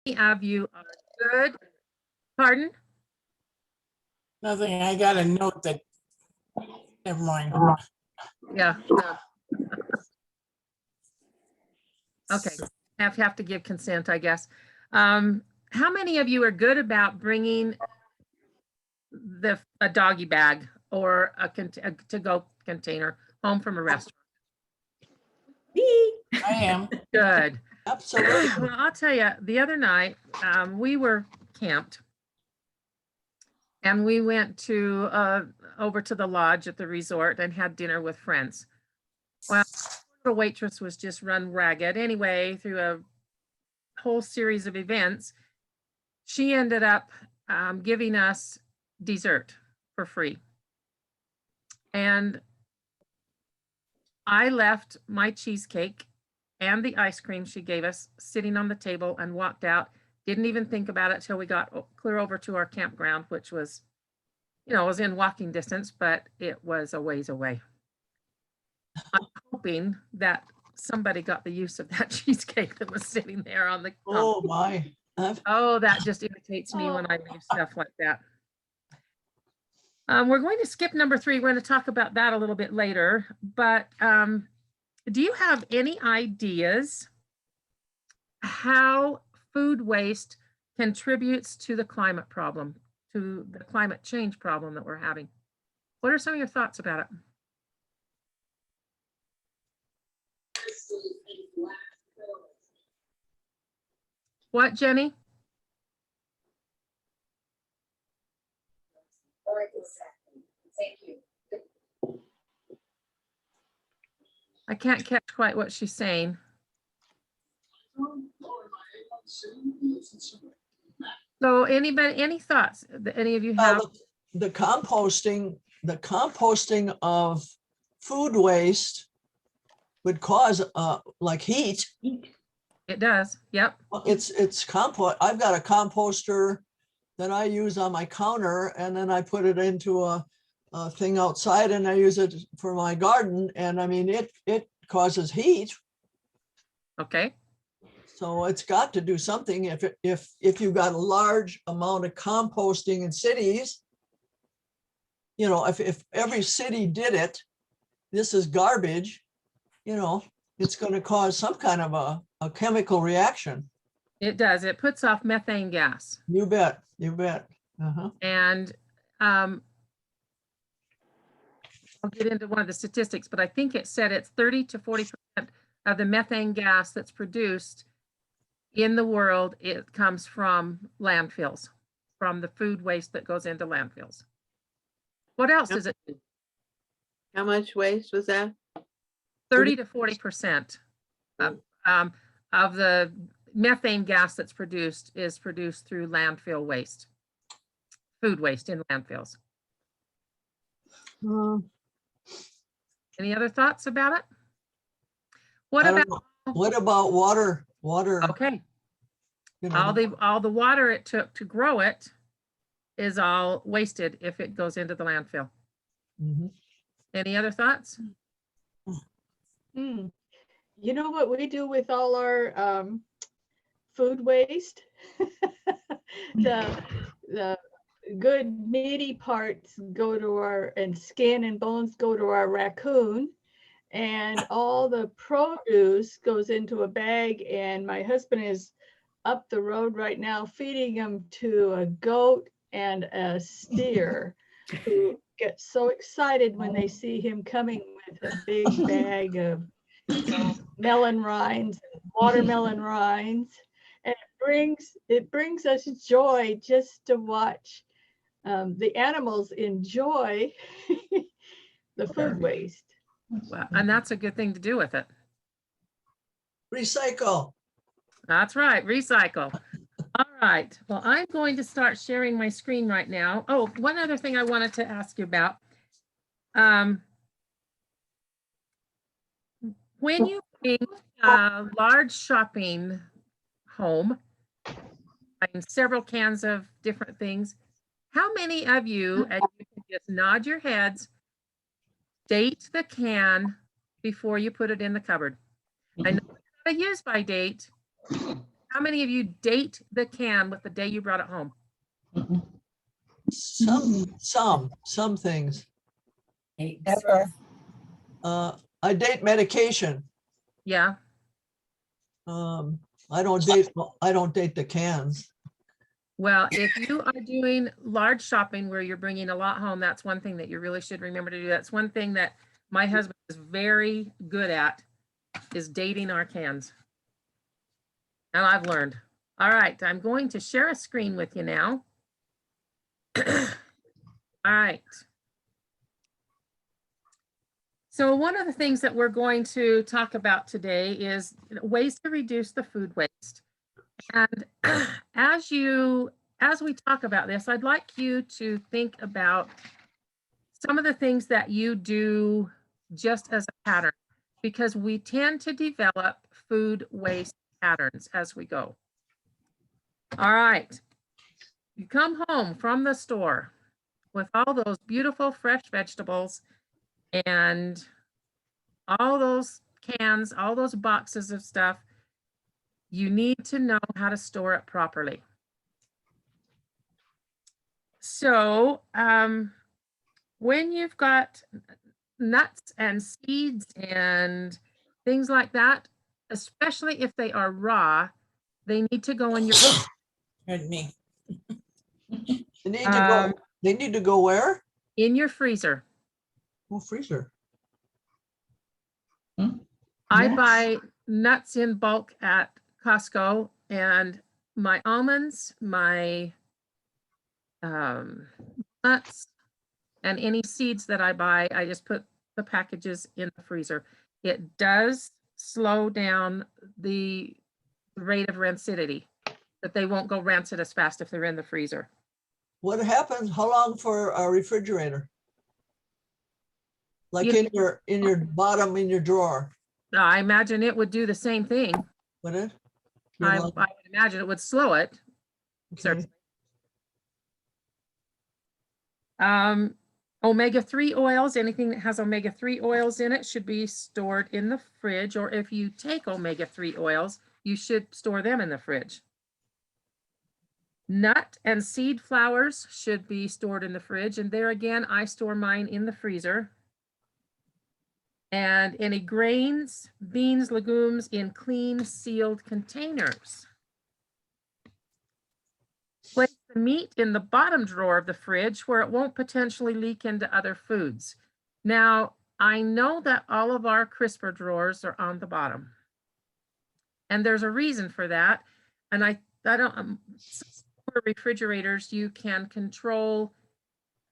many of you are good? Pardon? Nothing, I got a note that, never mind. Yeah. Okay, have to give consent, I guess. How many of you are good about bringing a doggy bag or a to-go container home from a restaurant? Me. I am. Good. Absolutely. Well, I'll tell you, the other night, we were camped and we went to over to the lodge at the resort and had dinner with friends. Well, the waitress was just run ragged. Anyway, through a whole series of events, she ended up giving us dessert for free. And I left my cheesecake and the ice cream she gave us sitting on the table and walked out. Didn't even think about it till we got clear over to our campground, which was, you know, it was in walking distance, but it was a ways away. I'm hoping that somebody got the use of that cheesecake that was sitting there on the. Oh my. Oh, that just irritates me when I leave stuff like that. We're going to skip number 3. We're going to talk about that a little bit later, but do you have any ideas how food waste contributes to the climate problem, to the climate change problem that we're having? What are some of your thoughts about it? What, Jenny? Thank you. I can't catch quite what she's saying. So anybody, any thoughts that any of you have? The composting of food waste would cause like heat. It does. Yep. It's compost. I've got a composter that I use on my counter, and then I put it into a thing outside, and I use it for my garden. And I mean, it causes heat. Okay. So it's got to do something. If you've got a large amount of composting in cities, you know, if every city did it, this is garbage, you know, it's going to cause some kind of a chemical reaction. It does. It puts off methane gas. You bet. You bet. Uh-huh. And I'll get into one of the statistics, but I think it said it's 30 to 40% of the methane gas that's produced in the world. It comes from landfills, from the food waste that goes into landfills. What else does it do? How much waste was that? 30 to 40% of the methane gas that's produced is produced through landfill waste, food waste in landfills. Any other thoughts about it? What about water? Water. Okay. You know, All the water it took to grow it is all wasted if it goes into the landfill. mm-hmm. Any other thoughts? You know what we do with all our food waste? the good meaty parts go to our, and skin and bones go to our raccoon, and all the produce goes into a bag, and my husband is up the road right now feeding them to a goat and a steer who get so excited when they see him coming with a big bag of melon rinds and watermelon rinds. And it brings us joy just to watch the animals enjoy the food waste. Well, and that's a good thing to do with it. Recycle. That's right, recycle. All right, well, I'm going to start sharing my screen right now. Oh, one other thing I wanted to ask you about. When you bring a large shopping home, and several cans of different things, how many of you, and you can just nod your heads, date the can before you put it in the cupboard? I know it's not a use by date. How many of you date the can with the day you brought it home? Some things. Ever. I date medication. Yeah, I don't date the cans. well, if you are doing large shopping where you're bringing a lot home, that's one thing that you really should remember to do. That's one thing that my husband is very good at, is dating our cans. And I've learned. All right, I'm going to share a screen with you now. All right. So one of the things that we're going to talk about today is ways to reduce the food waste. And as we talk about this, I'd like you to think about some of the things that you do just as a pattern, because we tend to develop food waste patterns as we go. All right. You come home from the store with all those beautiful fresh vegetables and all those cans, all those boxes of stuff. You need to know how to store it properly. So when you've got nuts and seeds and things like that, especially if they are raw, they need to go in your Heard me. They need to go where? in your freezer. Oh, freezer. I Nuts? buy nuts in bulk at Costco, and my almonds, my nuts, and any seeds that I buy, I just put the packages in the freezer. It does slow down the rate of rancidity, that they won't go rancid as fast if they're in the freezer. What happens? How long for a refrigerator? Like You- in your bottom, in your drawer, I imagine it would do the same thing. would it? I Your would long- imagine it would slow it. okay. Certainly. Omega-3 oils, anything that has omega-3 oils in it should be stored in the fridge, or if you take omega-3 oils, you should store them in the fridge. Nut and seed flours should be stored in the fridge, and there again, I store mine in the freezer. And any grains, beans, legumes in clean sealed containers. Place the meat in the bottom drawer of the fridge where it won't potentially leak into other foods. Now, I know that all of our crisper drawers are on the bottom. And there's a reason for that. And I don't, for refrigerators, you can control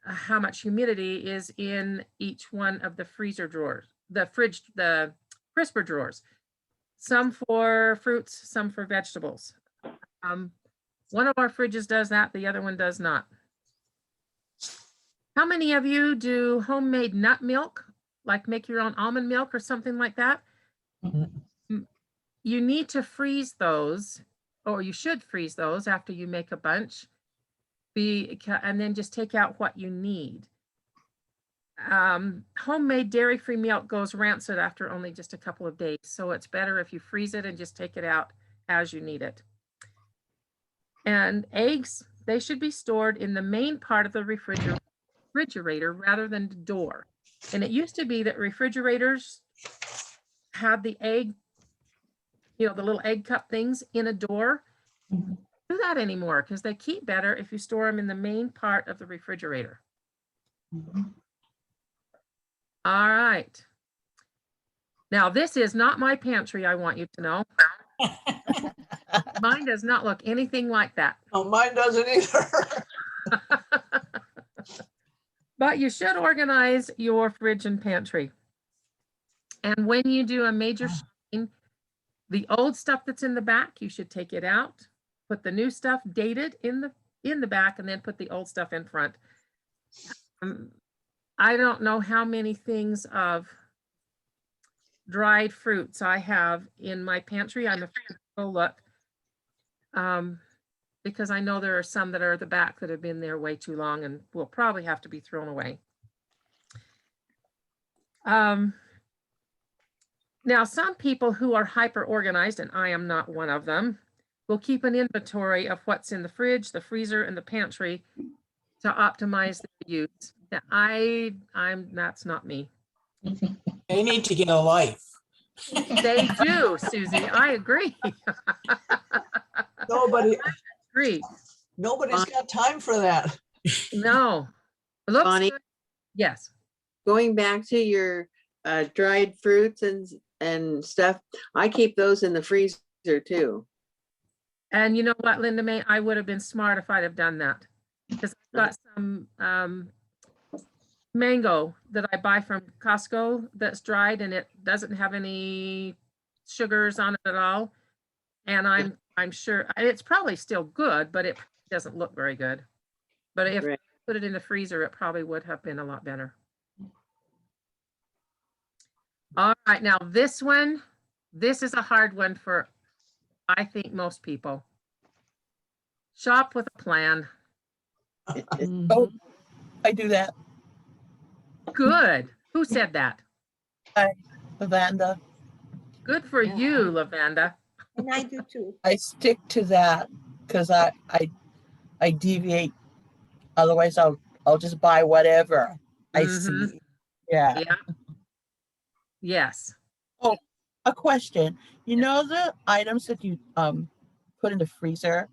how much humidity is in each one of the freezer drawers, the crisper drawers. Some for fruits, some for vegetables. One of our fridges does that, the other one does not. How many of you do homemade nut milk, like make your own almond milk or something like that? You need to freeze those, or you should freeze those after you make a bunch, and then just take out what you need. Homemade dairy-free milk goes rancid after only just a couple of days, so it's better if you freeze it and just take it out as you need it. And eggs, they should be stored in the main part of the refrigerator rather than the door. And it used to be that refrigerators had the egg, the little egg cup things in a door. Mhm. Do that anymore because they keep better if you store them in the main part of the refrigerator. Mhm. All right. Now, this is not my pantry, I want you to know. Mine does not look anything like that. No, mine doesn't either. But you should organize your fridge and pantry. And when you do a major shopping, the old stuff that's in the back, you should take it out, put the new stuff dated in the back, and then put the old stuff in front. I don't know how many things of dried fruits I have in my pantry. I'm afraid to go look. Because I know there are some that are at the back that have been there way too long and will probably have to be thrown away. Now, some people who are hyper organized, and I am not one of them, we'll keep an inventory of what's in the fridge, the freezer, and the pantry to optimize the use. Yeah, that's not me. They need to get a life. They do, Susie. I agree. Nobody, Agree. nobody's got time for that. No. Looks Bonnie? good. Yes. Going back to your dried fruits and stuff, I keep those in the freezer too. And you know what, Linda May, I would have been smart if I'd have done that. Because I've got some mango that I buy from Costco that's dried and it doesn't have any sugars on it at all. And I'm sure it's probably still good, but it doesn't look very good. But if I Right. put it in the freezer, it probably would have been a lot better. All right, now this is a hard one for, I think, most people. Shop with a plan. Oh, I do that, Good. Who said that? Lavanda. Good for Yeah. you, Lavanda. And I do too. I stick to that because I deviate. Otherwise, I'll just buy whatever I Mhm. see. Yeah. Yeah. Yes. A question. You know the items that you put in the freezer?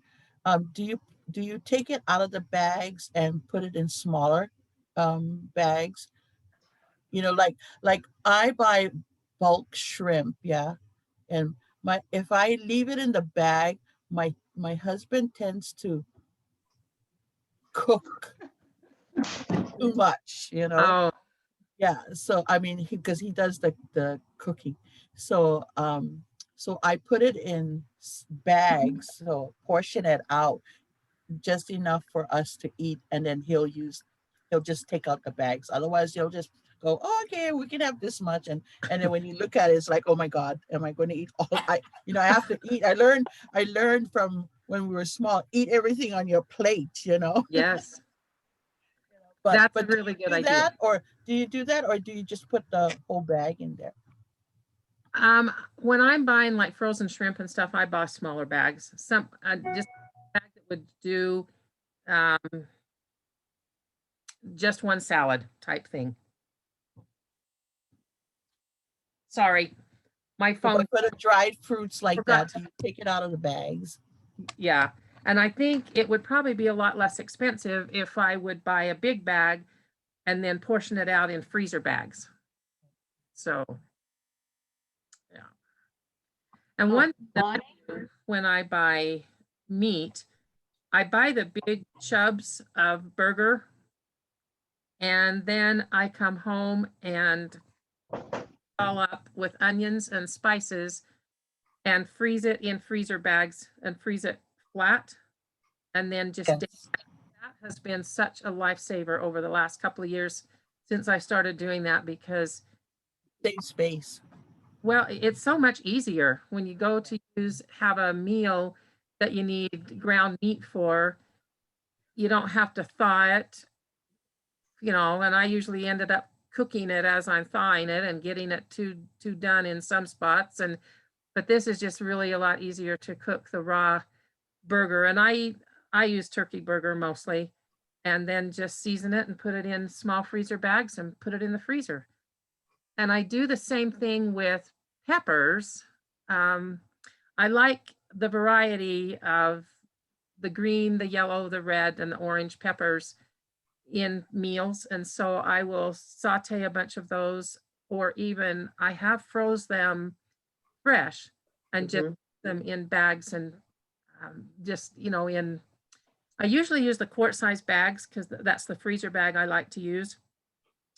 Do you take it out of the bags and put it in smaller bags? You know, like I buy bulk shrimp, yeah. And if I leave it in the bag, my husband tends to cook too much, you know. Oh, Yeah, so I mean, because he does the cooking, so so I put it in bags, so portion it out just enough for us to eat, and then he'll just take out the bags. Otherwise, he'll just go, oh, okay, we can have this much, and then when you look at it, it's like, oh my God, am I going to eat all? I have to eat. I learned from when we were small, eat everything on your plate, you know. yes. But That's a do really you good do idea. that, or do you do that, or do you just put the whole bag in there? When I'm buying like frozen shrimp and stuff, I buy smaller bags. Some just a bag that would do just one salad type thing. Sorry, my phone. But for the dried fruits like Forgot that, do you take it out of the bags? Yeah, and I think it would probably be a lot less expensive if I would buy a big bag and then portion it out in freezer bags. So, yeah. And Oh, one thing that I Bonnie? do when I buy meat, I buy the big chubs of burger, and then I come home and all up with onions and spices and freeze it in freezer bags and freeze it flat, and then just Yes. that has been such a lifesaver over the last couple of years since I started doing that, because Save space. well, it's so much easier when you go to have a meal that you need ground meat for. You don't have to thaw it, and I usually ended up cooking it as I'm thawing it and getting it too done in some spots. But this is just really a lot easier to cook the raw burger. And I use turkey burger mostly, and then just season it and put it in small freezer bags and put it in the freezer. And I do the same thing with peppers. I like the variety of the green, the yellow, the red, and the orange peppers in meals. And so I will saute a bunch of those, or even I have froze them fresh and just Mhm. them in bags, and just, I usually use the quart size bags because that's the freezer bag I like to use.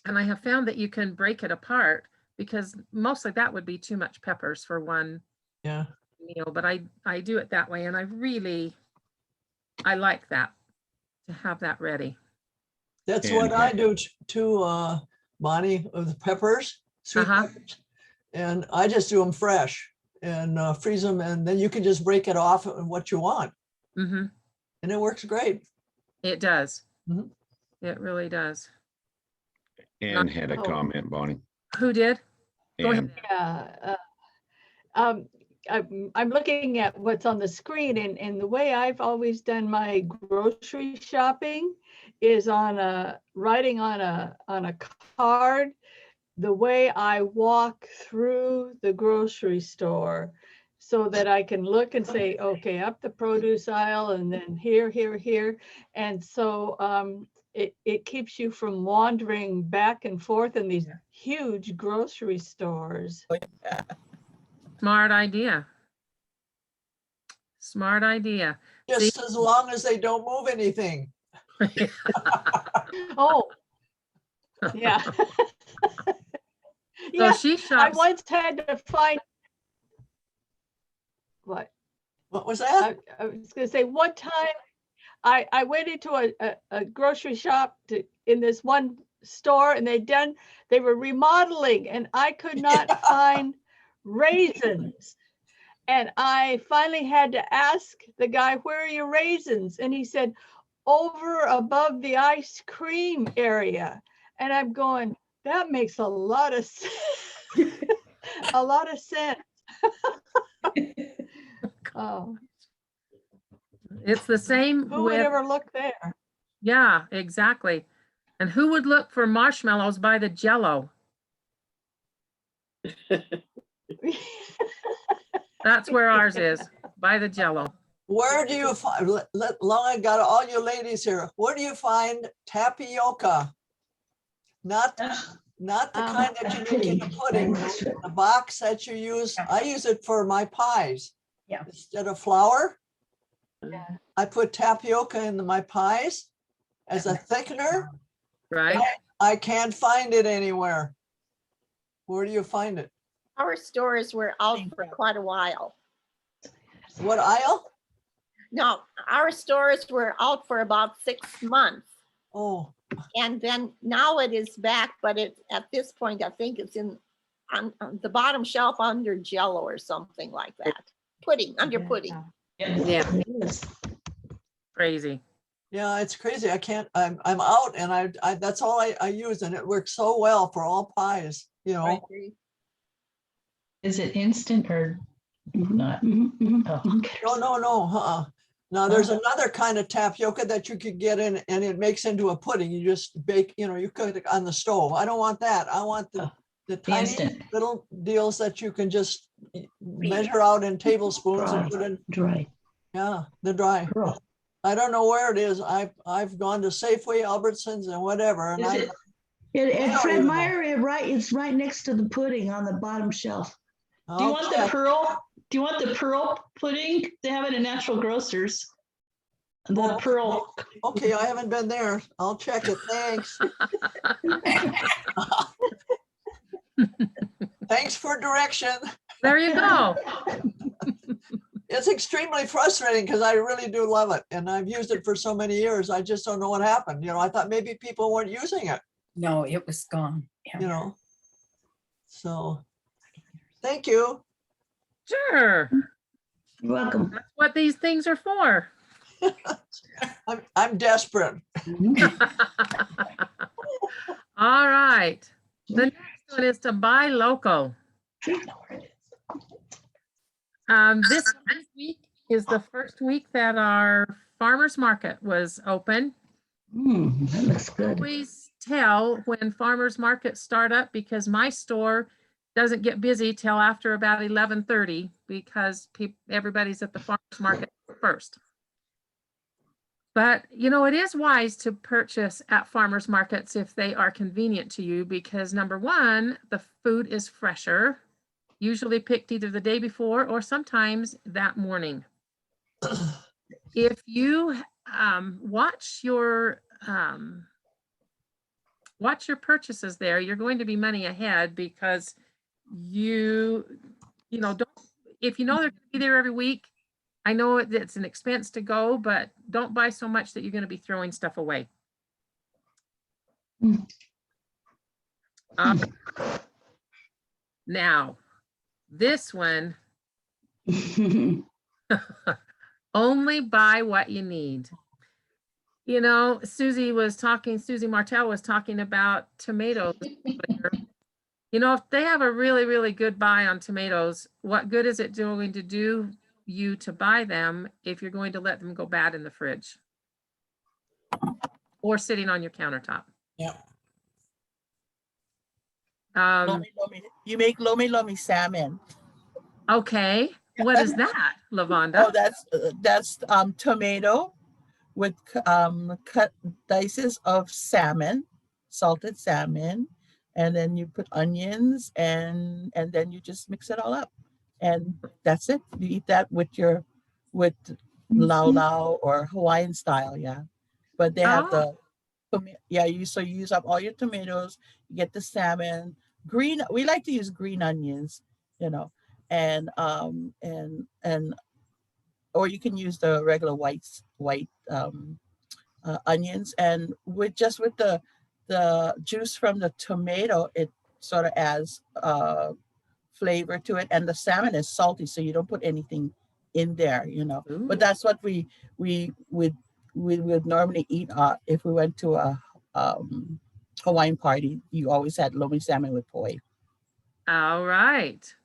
And I have found that you can break it apart, because mostly that would be too much peppers for one Yeah. meal, but I do it that way, and I like that, to have that ready. That's And what I do too, Bonnie, with the peppers, sweet Uh-huh. peppers. And I just do them fresh and freeze them, and then you can just break it off and what you want. Mm-hmm. And it works great. It does. Mhm. It really does. Anne had a Oh. comment, Bonnie. Who did? Go Anne, ahead. Yeah. I'm looking at what's on the screen, and the way I've always done my grocery shopping is writing on a card the way I walk through the grocery store, so that I can look and say, okay, up the produce aisle and then here, here, here. And so it keeps you from wandering back and forth in these huge grocery stores. Smart idea. Smart idea. Just as long as they don't move anything. Oh, yeah. So Yeah, she I shops. once had to find. What? What was that? I was gonna say, one time I went into a grocery shop in this one store, and they were remodeling, and I could not find raisins. And I finally had to ask the guy, where are your raisins? And he said, over above the ice cream area. And I'm going, that makes a lot of sense. A lot of sense. Oh, It's the same who would with, ever look there? yeah, exactly. And who would look for marshmallows by the Jello? That's where ours is, by the Jello. Where do you find, long I got all you ladies here, where do you find tapioca? Not the kind that you make in the pudding, the box that you use. I use it for my pies. Yeah. Instead of flour, Yeah. I put tapioca in my pies as a thickener. Right? I can't find it anywhere. Where do you find it? Our stores were out for quite a while. What aisle? No, our stores were out for about 6 months. Oh, And then now it is back, but at this point, I think it's on the bottom shelf under Jello or something like that. Pudding, under pudding. Yeah. Crazy. yeah, it's crazy. I can't, I'm out and I that's all I use, and it works so well for all pies, you know. Is it instant or not? Oh, okay. No. Now there's another kind of tapioca that you could get in, and it makes into a pudding. You just bake, you cook it on the stove. I don't want that. I want the tiny instant. little deals that you can just measure out in tablespoons and put in. Dry. Yeah, the dry. Pearl. I don't know where it is. I've gone to Safeway, Albertsons, and whatever. And Is it? I At don't Fred even know. Meyer, it's right next to the pudding on the bottom shelf. Do you want the check. pearl? Do you want the pearl pudding? They have it in Natural Grocers. The Oh, pearl. Okay, I haven't been there. I'll check it. Thanks. Thanks for direction. There you go. It's extremely frustrating because I really do love it. And I've used it for so many years. I just don't know what happened. I thought maybe people weren't using it, No, it was gone. Yeah. So thank you. Sure. You're welcome. That's what these things are for. I'm desperate. All right. The next one is to buy local. This week is the first week that our farmers market was open. That looks good. Always tell when farmers markets start up, because my store doesn't get busy till after about 11:30 because everybody's at the farmers market first. But it is wise to purchase at farmers markets if they are convenient to you, because number one, the food is fresher, usually picked either the day before or sometimes that morning. If you watch your purchases there, you're going to be money ahead, because don't, if you know they're going to be there every week, I know it's an expense to go, but don't buy so much that you're going to be throwing stuff away. Now, this one, only buy what you need. Susie Martell was talking about tomatoes. You know, if they have a really, really good buy on tomatoes, what good is it going to do you to buy them if you're going to let them go bad in the fridge? Or sitting on your countertop? Yeah. Lomi, lomi. You make lomi lomi salmon. Okay, what is that, Oh, Lavonda? that's tomato with cut dices of salmon, salted salmon, and then you put onions and then you just mix it all up, and that's it. You eat that with lau lau or Hawaiian style, yeah. But they have Oh, yeah. You use up all your tomatoes. You get the salmon, green. We like to use green onions, you know, and or you can use the regular white onions, and with the juice from the tomato, it sort of adds flavor to it, and the salmon is salty, so you don't put anything in there, you know. ooh. But that's what we would normally eat if we went to a Hawaiian party. You always had lomi salmon with poi. All right.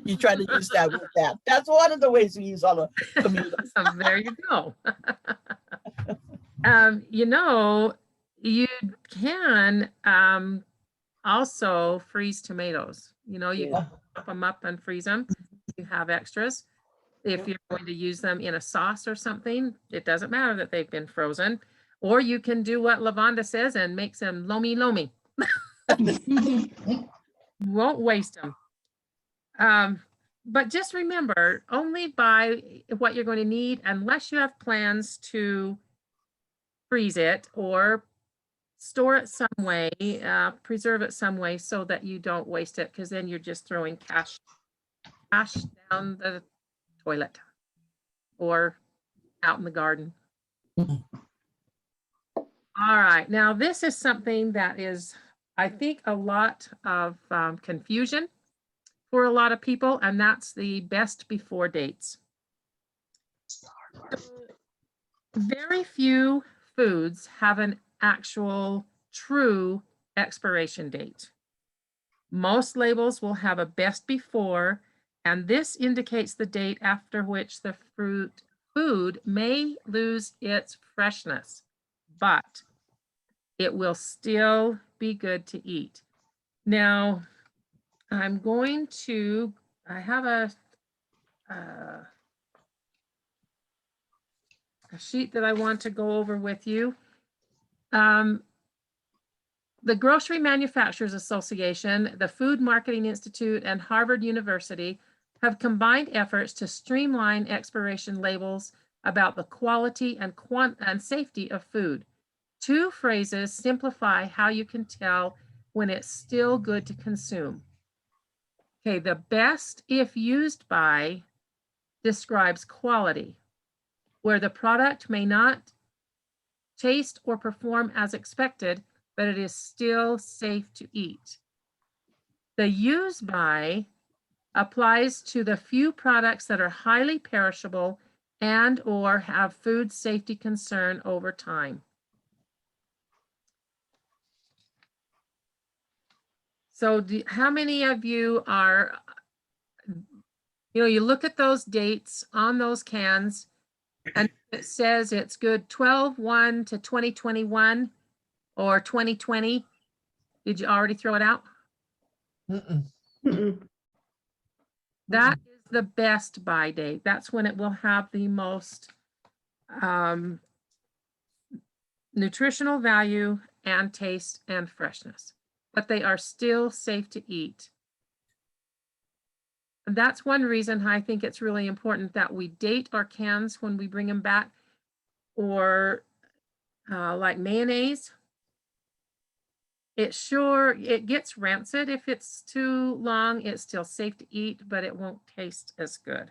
You try to use that with that. That's one of the ways we use all the tomatoes. There you go. You know, you can also freeze tomatoes. You know, you Yeah. can chop them up and freeze them. You have extras. If you're going to use them in a sauce or something, it doesn't matter that they've been frozen. Or you can do what Lavonda says and make some lomi lomi. Won't waste them. But just remember, only buy what you're going to need unless you have plans to freeze it or store it some way, preserve it some way so that you don't waste it, because then you're just throwing cash down the toilet or out in the garden. All right, now this is something that is, I think, a lot of confusion for a lot of people, and that's the best before dates. Very few foods have an actual true expiration date. Most labels will have a best before, and this indicates the date after which the food may lose its freshness, but it will still be good to eat. Now, I have a sheet that I want to go over with you. The Grocery Manufacturers Association, the Food Marketing Institute, and Harvard University have combined efforts to streamline expiration labels about the quality and safety of food. Two phrases simplify how you can tell when it's still good to consume. Okay, the best if used by describes quality, where the product may not taste or perform as expected, but it is still safe to eat. The use by applies to the few products that are highly perishable and or have food safety concern over time. So how many of you are, you look at those dates on those cans and it says it's good 12/1 to 2021 or 2020. Did you already throw it out? That is the best buy date. That's when it will have the most nutritional value and taste and freshness, but they are still safe to eat. And that's one reason I think it's really important that we date our cans when we bring them back, or like mayonnaise. It gets rancid if it's too long. It's still safe to eat, but it won't taste as good.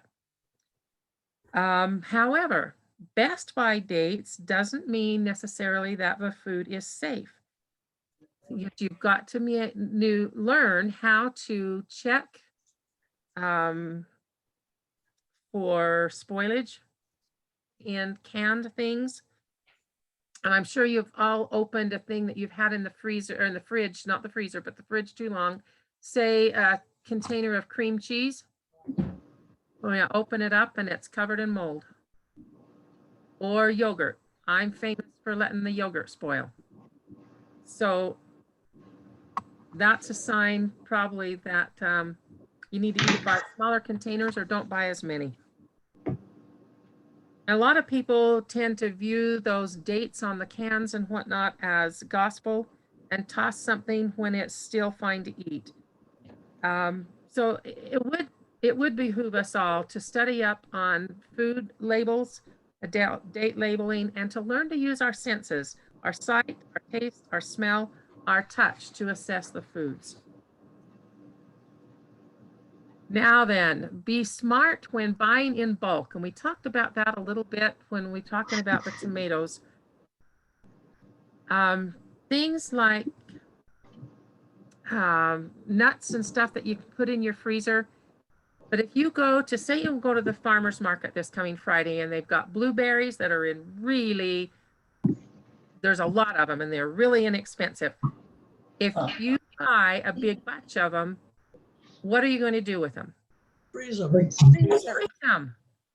However, best by dates doesn't mean necessarily that the food is safe. You've got to learn how to check for spoilage in canned things. And I'm sure you've all opened a thing that you've had in the freezer or in the fridge, not the freezer, but the fridge too long. Say a container of cream cheese. Oh yeah, open it up and it's covered in mold. Or yogurt. I'm famous for letting the yogurt spoil. So that's a sign probably that you need to either buy smaller containers or don't buy as many. A lot of people tend to view those dates on the cans and whatnot as gospel and toss something when it's still fine to eat. So it would behoove us all to study up on food labels, date labeling, and to learn to use our senses, our sight, our taste, our smell, our touch to assess the foods. Now then, be smart when buying in bulk. And we talked about that a little bit when we were talking about the tomatoes. Things like nuts and stuff that you can put in your freezer. But if you go to, say you go to the farmer's market this coming Friday and they've got blueberries that are in really, there's a lot of them and they're really inexpensive. If you buy a big batch of them, what are you going to do with them? Freeze them. Freeze them.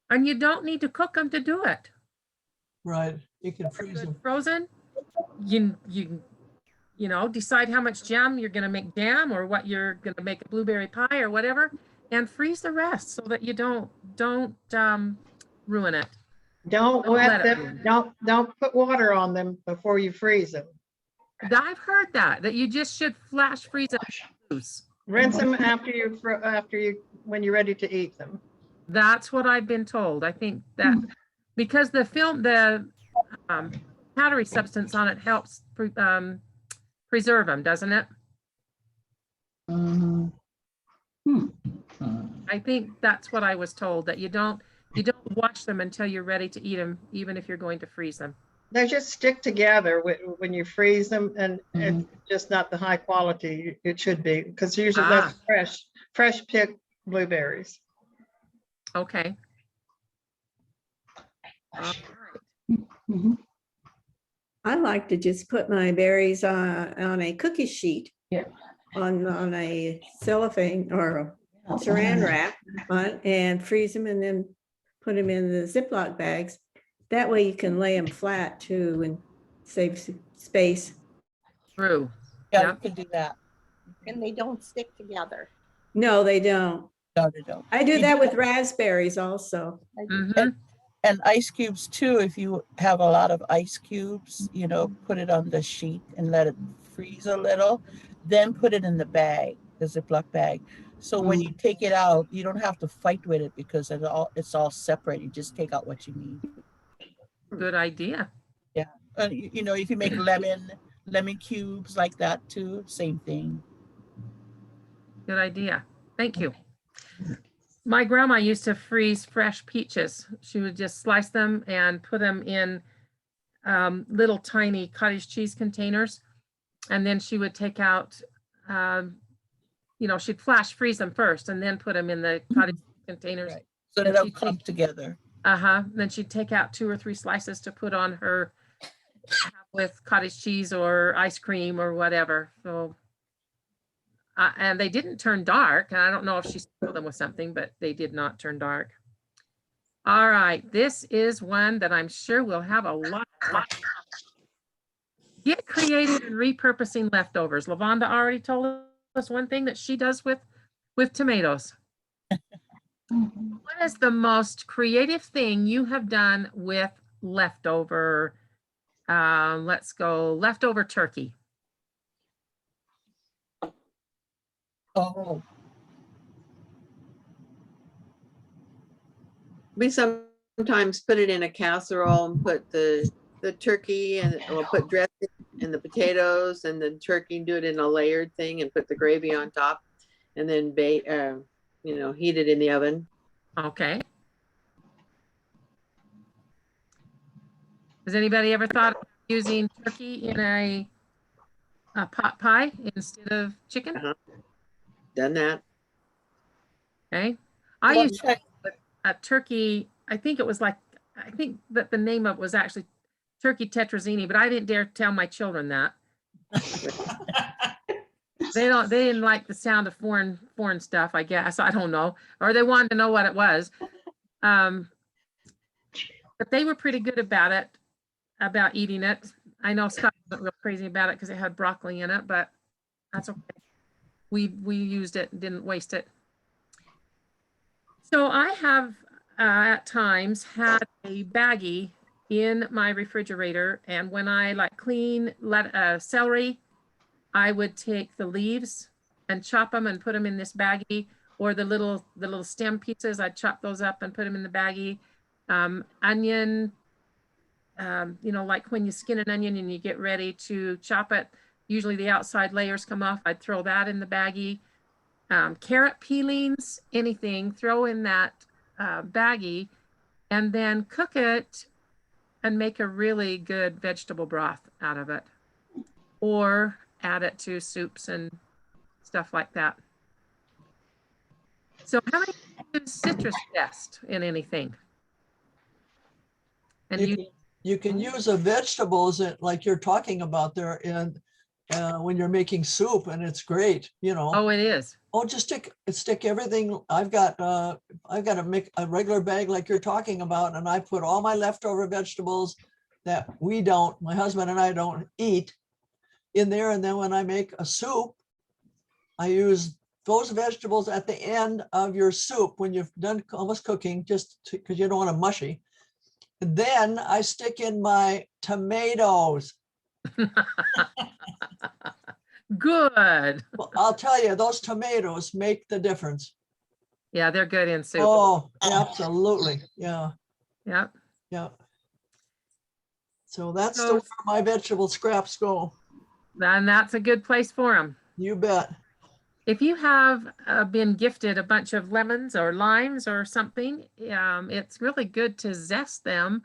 And you don't need to cook them to do it. Right. You can freeze them. Frozen, you know, decide how much jam you're going to make jam or what you're going to make a blueberry pie or whatever, and freeze the rest so that you don't ruin it. Don't let wet them. Don't put water on them before you freeze them. I've heard that you just should flash freeze them loose. Rinse them after you when you're ready to eat them. That's what I've been told. I think that because the powdery substance on it helps preserve them, doesn't it? I think that's what I was told, that you don't wash them until you're ready to eat them, even if you're going to freeze them. They just stick together when you freeze them, and it's just not the high quality it should be, because usually that's fresh picked blueberries. Okay. All right. I like to just put my berries on a cookie sheet. On a cellophane or saran wrap and freeze them and then put them in the Ziploc bags. That way you can lay them flat too and save space. True. Yeah, you can do that. And they don't stick together. No, they don't. No, they don't. I do that with raspberries also. And ice cubes too. If you have a lot of ice cubes, you know, put it on the sheet and let it freeze a little, then put it in the bag, the Ziploc bag. So when you take it out, you don't have to fight with it because it's all separate. You just take out what you need. Good idea. Yeah. You know, if you make lemon cubes like that too, same thing. Good idea. Thank you. My grandma used to freeze fresh peaches. She would just slice them and put them in little tiny cottage cheese containers. And then she would take out, you know, she'd flash freeze them first and then put them in the cottage cheese containers. Right. So they'll come together. Then she'd take out 2 or 3 slices to put on her with cottage cheese or ice cream or whatever. So, and they didn't turn dark. And I don't know if she spilled them with something, but they did not turn dark. All right, this is one that I'm sure we'll have a lot of fun. Get creative in repurposing leftovers. Lavonda already told us one thing that she does with tomatoes. What is the most creative thing you have done with leftover, let's go, leftover turkey? Oh. We sometimes put it in a casserole and put the turkey and we'll put dressing and the potatoes and the turkey, do it in a layered thing and put the gravy on top and then bake, you know, heat it in the oven. Okay. Has anybody ever thought of using turkey in a pot pie instead of chicken? Done that. Okay. I used a turkey, I think it was like, I think that the name of it was actually turkey tetrazzini, but I didn't dare tell my children that. They didn't like the sound of foreign stuff, I guess. I don't know. Or they wanted to know what it was. But they were pretty good about it, about eating it. I know Scott wasn't real crazy about it because it had broccoli in it, but that's okay. We used it and didn't waste it. So I have at times had a baggie in my refrigerator, and when I like clean celery, I would take the leaves and chop them and put them in this baggie, or the little stem pieces, I'd chop those up and put them in the baggie. Onion, you know, like when you skin an onion and you get ready to chop it, usually the outside layers come off, I'd throw that in the baggie. Carrot peelings, anything, throw in that baggie, and then cook it and make a really good vegetable broth out of it, or add it to soups and stuff like that. So how many use citrus zest in anything? And you can use the vegetables like you're talking about there, and when you're making soup, and it's great, you know. Oh, it is. Oh, just stick everything. I've got to make a regular bag like you're talking about, and I put all my leftover vegetables that my husband and I don't eat, in there. And then when I make a soup, I use those vegetables at the end of your soup when you've done almost cooking, just because you don't want it mushy. And then I stick in my tomatoes. Good. Well, I'll tell you, those tomatoes make the difference. Yeah, they're good in soup. Oh, absolutely. Yeah. Yep. Yeah. So that's where my vegetable scraps go. And that's a good place for them. You bet. If you have been gifted a bunch of lemons or limes or something, it's really good to zest them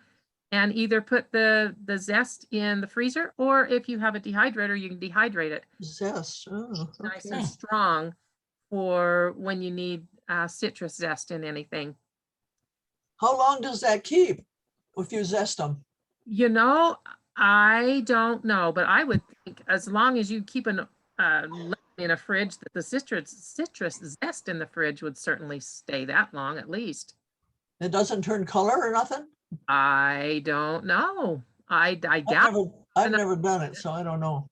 and either put the zest in the freezer, or if you have a dehydrator, you can dehydrate it. Zest. Oh, okay. Nice and strong for when you need citrus zest in anything. How long does that keep if you zest them? You know, I don't know, but I would think as long as you keep an lemon in a fridge, that the citrus zest in the fridge would certainly stay that long at least. It doesn't turn color or nothing? I don't know. I doubt. I've never done it, so I don't know.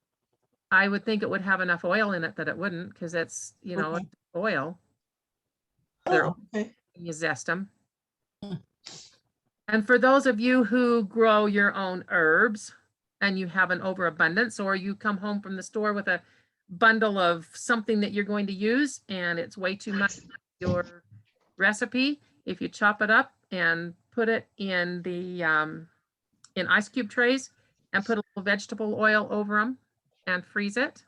I would think it would have enough oil in it that it wouldn't, because it's, you know, Okay. oil. Oh, okay. You zest them. And for those of you who grow your own herbs and you have an overabundance, or you come home from the store with a bundle of something that you're going to use and it's way too much for your recipe, if you chop it up and put it in the in ice cube trays and put a little vegetable oil over them and freeze it.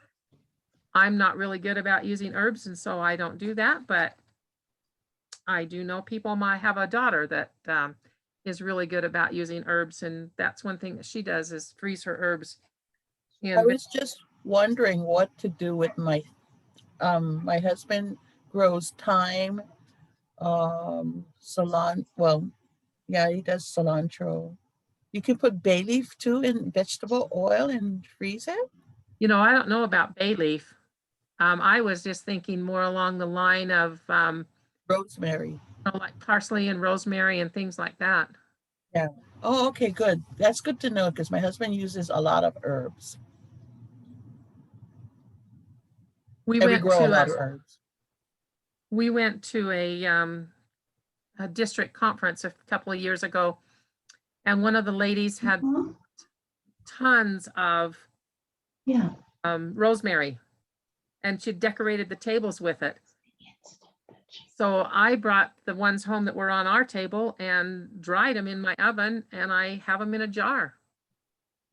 I'm not really good about using herbs, and so I don't do that, but I do know people might have a daughter that is really good about using herbs, and that's one thing that she does is freeze her herbs. I was just wondering what to do with my my husband grows thyme, yeah, he does cilantro. You can put bay leaf too in vegetable oil and freeze it. You know, I don't know about bay leaf. I was just thinking more along the line of rosemary, you know, like parsley and rosemary and things like that. Yeah. Oh, okay, good. That's good to know, because my husband uses a lot of herbs. We And went grow to a lot of herbs. We went to a district conference a couple of years ago, and one of the ladies had tons of rosemary, and she decorated the tables with it. So I brought the ones home that were on our table and dried them in my oven, and I have them in a jar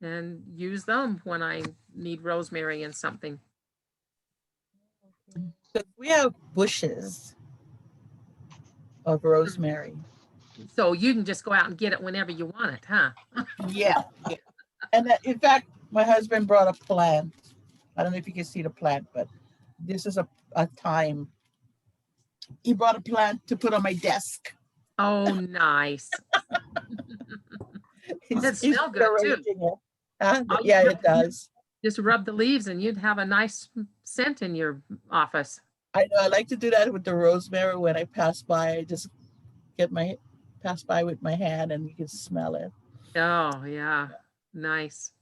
and use them when I need rosemary and something. So we have bushes of rosemary. So you can just go out and get it whenever you want it, huh? Yeah. And in fact, my husband brought a plant. I don't know if you can see the plant, but this is a thyme. He brought a plant to put on my desk. Oh, nice. It smell good too. arranging it. Huh? All you Yeah, have it does. Just rub the leaves and you'd have a nice scent in your office. I know. I like to do that with the rosemary. When I pass by, I just pass by with my hand, and you can smell it. Oh, yeah. Nice.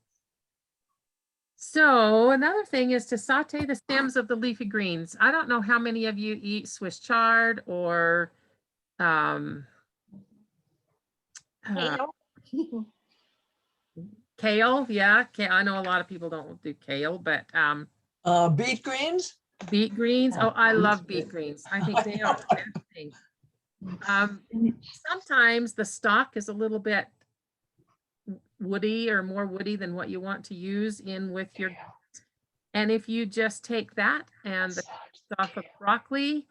So another thing is to saute the stems of the leafy greens. I don't know how many of you eat Swiss chard or kale. Yeah, I know a lot of people don't do kale, but Beet greens? beet greens. Oh, I love beet greens. I think they are the best thing. Sometimes the stalk is a little bit woody or more woody than what you want to use in with your, and if you just take that and the stalk of broccoli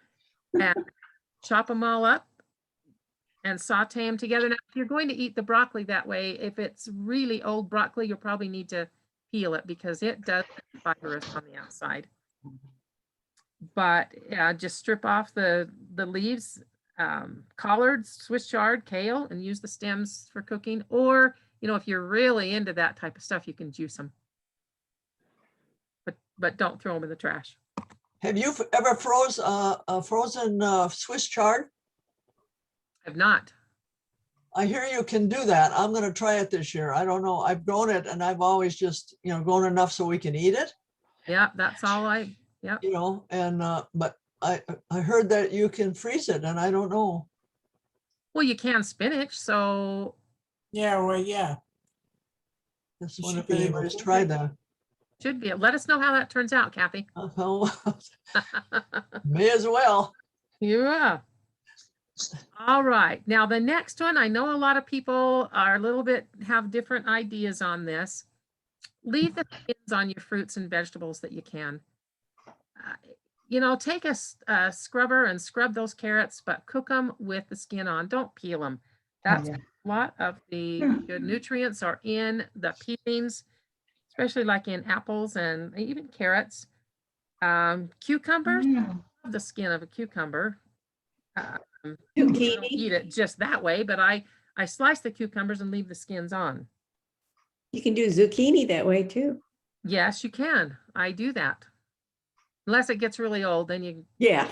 and chop them all up and saute them together. Now, if you're going to eat the broccoli that way, if it's really old broccoli, you'll probably need to peel it because it does get fibrous on the outside. But yeah, just strip off the leaves, collards, Swiss chard, kale, and use the stems for cooking. Or, you know, if you're really into that type of stuff, you can juice them. But don't throw them in the trash. Have you ever frozen Swiss chard? I've not. I hear you can do that. I'm going to try it this year. I don't know. I've grown it and I've always just, grown enough so we can eat it. Yeah, that's all yeah. And but I heard that you can freeze it and I don't know. Well, you can spinach, so. Yeah, well, yeah. Just You wonder should if be able anybody's to. tried that. Should be. Let us know how that turns out, Kathy. May as well. Yeah. All right. Now the next one, I know a lot of people are have different ideas on this. Leave the skins on your fruits and vegetables that you can. Take a scrubber and scrub those carrots, but cook them with the skin on. Don't peel them. That's a lot of the good nutrients are in the peelings, especially like in apples and even carrots. Cucumbers, the skin of a cucumber. You don't eat it just that way, but I slice the cucumbers and leave the skins on. You can do zucchini that way too. Yes, you can. I do that. Unless it gets really old, then you Yeah.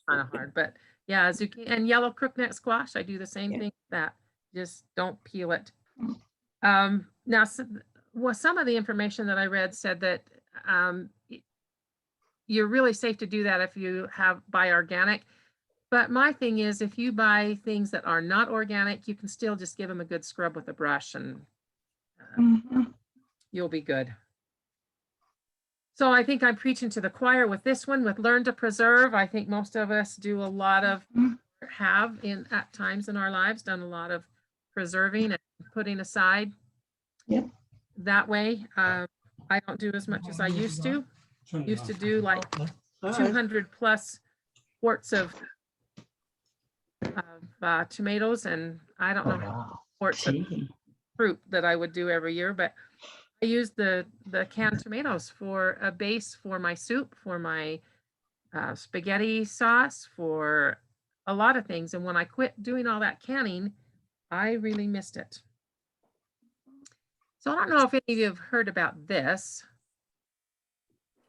kind of hard. But yeah, zucchini and yellow crookneck squash, I do the same thing with that. Just don't peel it. Now, some of the information that I read said that you're really safe to do that if you buy organic. But my thing is, if you buy things that are not organic, you can still just give them a good scrub with a brush and you'll be good. So I think I'm preaching to the choir with this one, with learn to preserve. I think most of us do a lot of, at times in our lives, done a lot of preserving and putting aside. Yep. That way, I don't do as much as I used to. Used to do like 200 plus quarts of tomatoes, and I don't know how many quarts of fruit that I would do every year, but I use the canned tomatoes for a base for my soup, for my spaghetti sauce, for a lot of things. And when I quit doing all that canning, I really missed it. So I don't know if any of you have heard about this.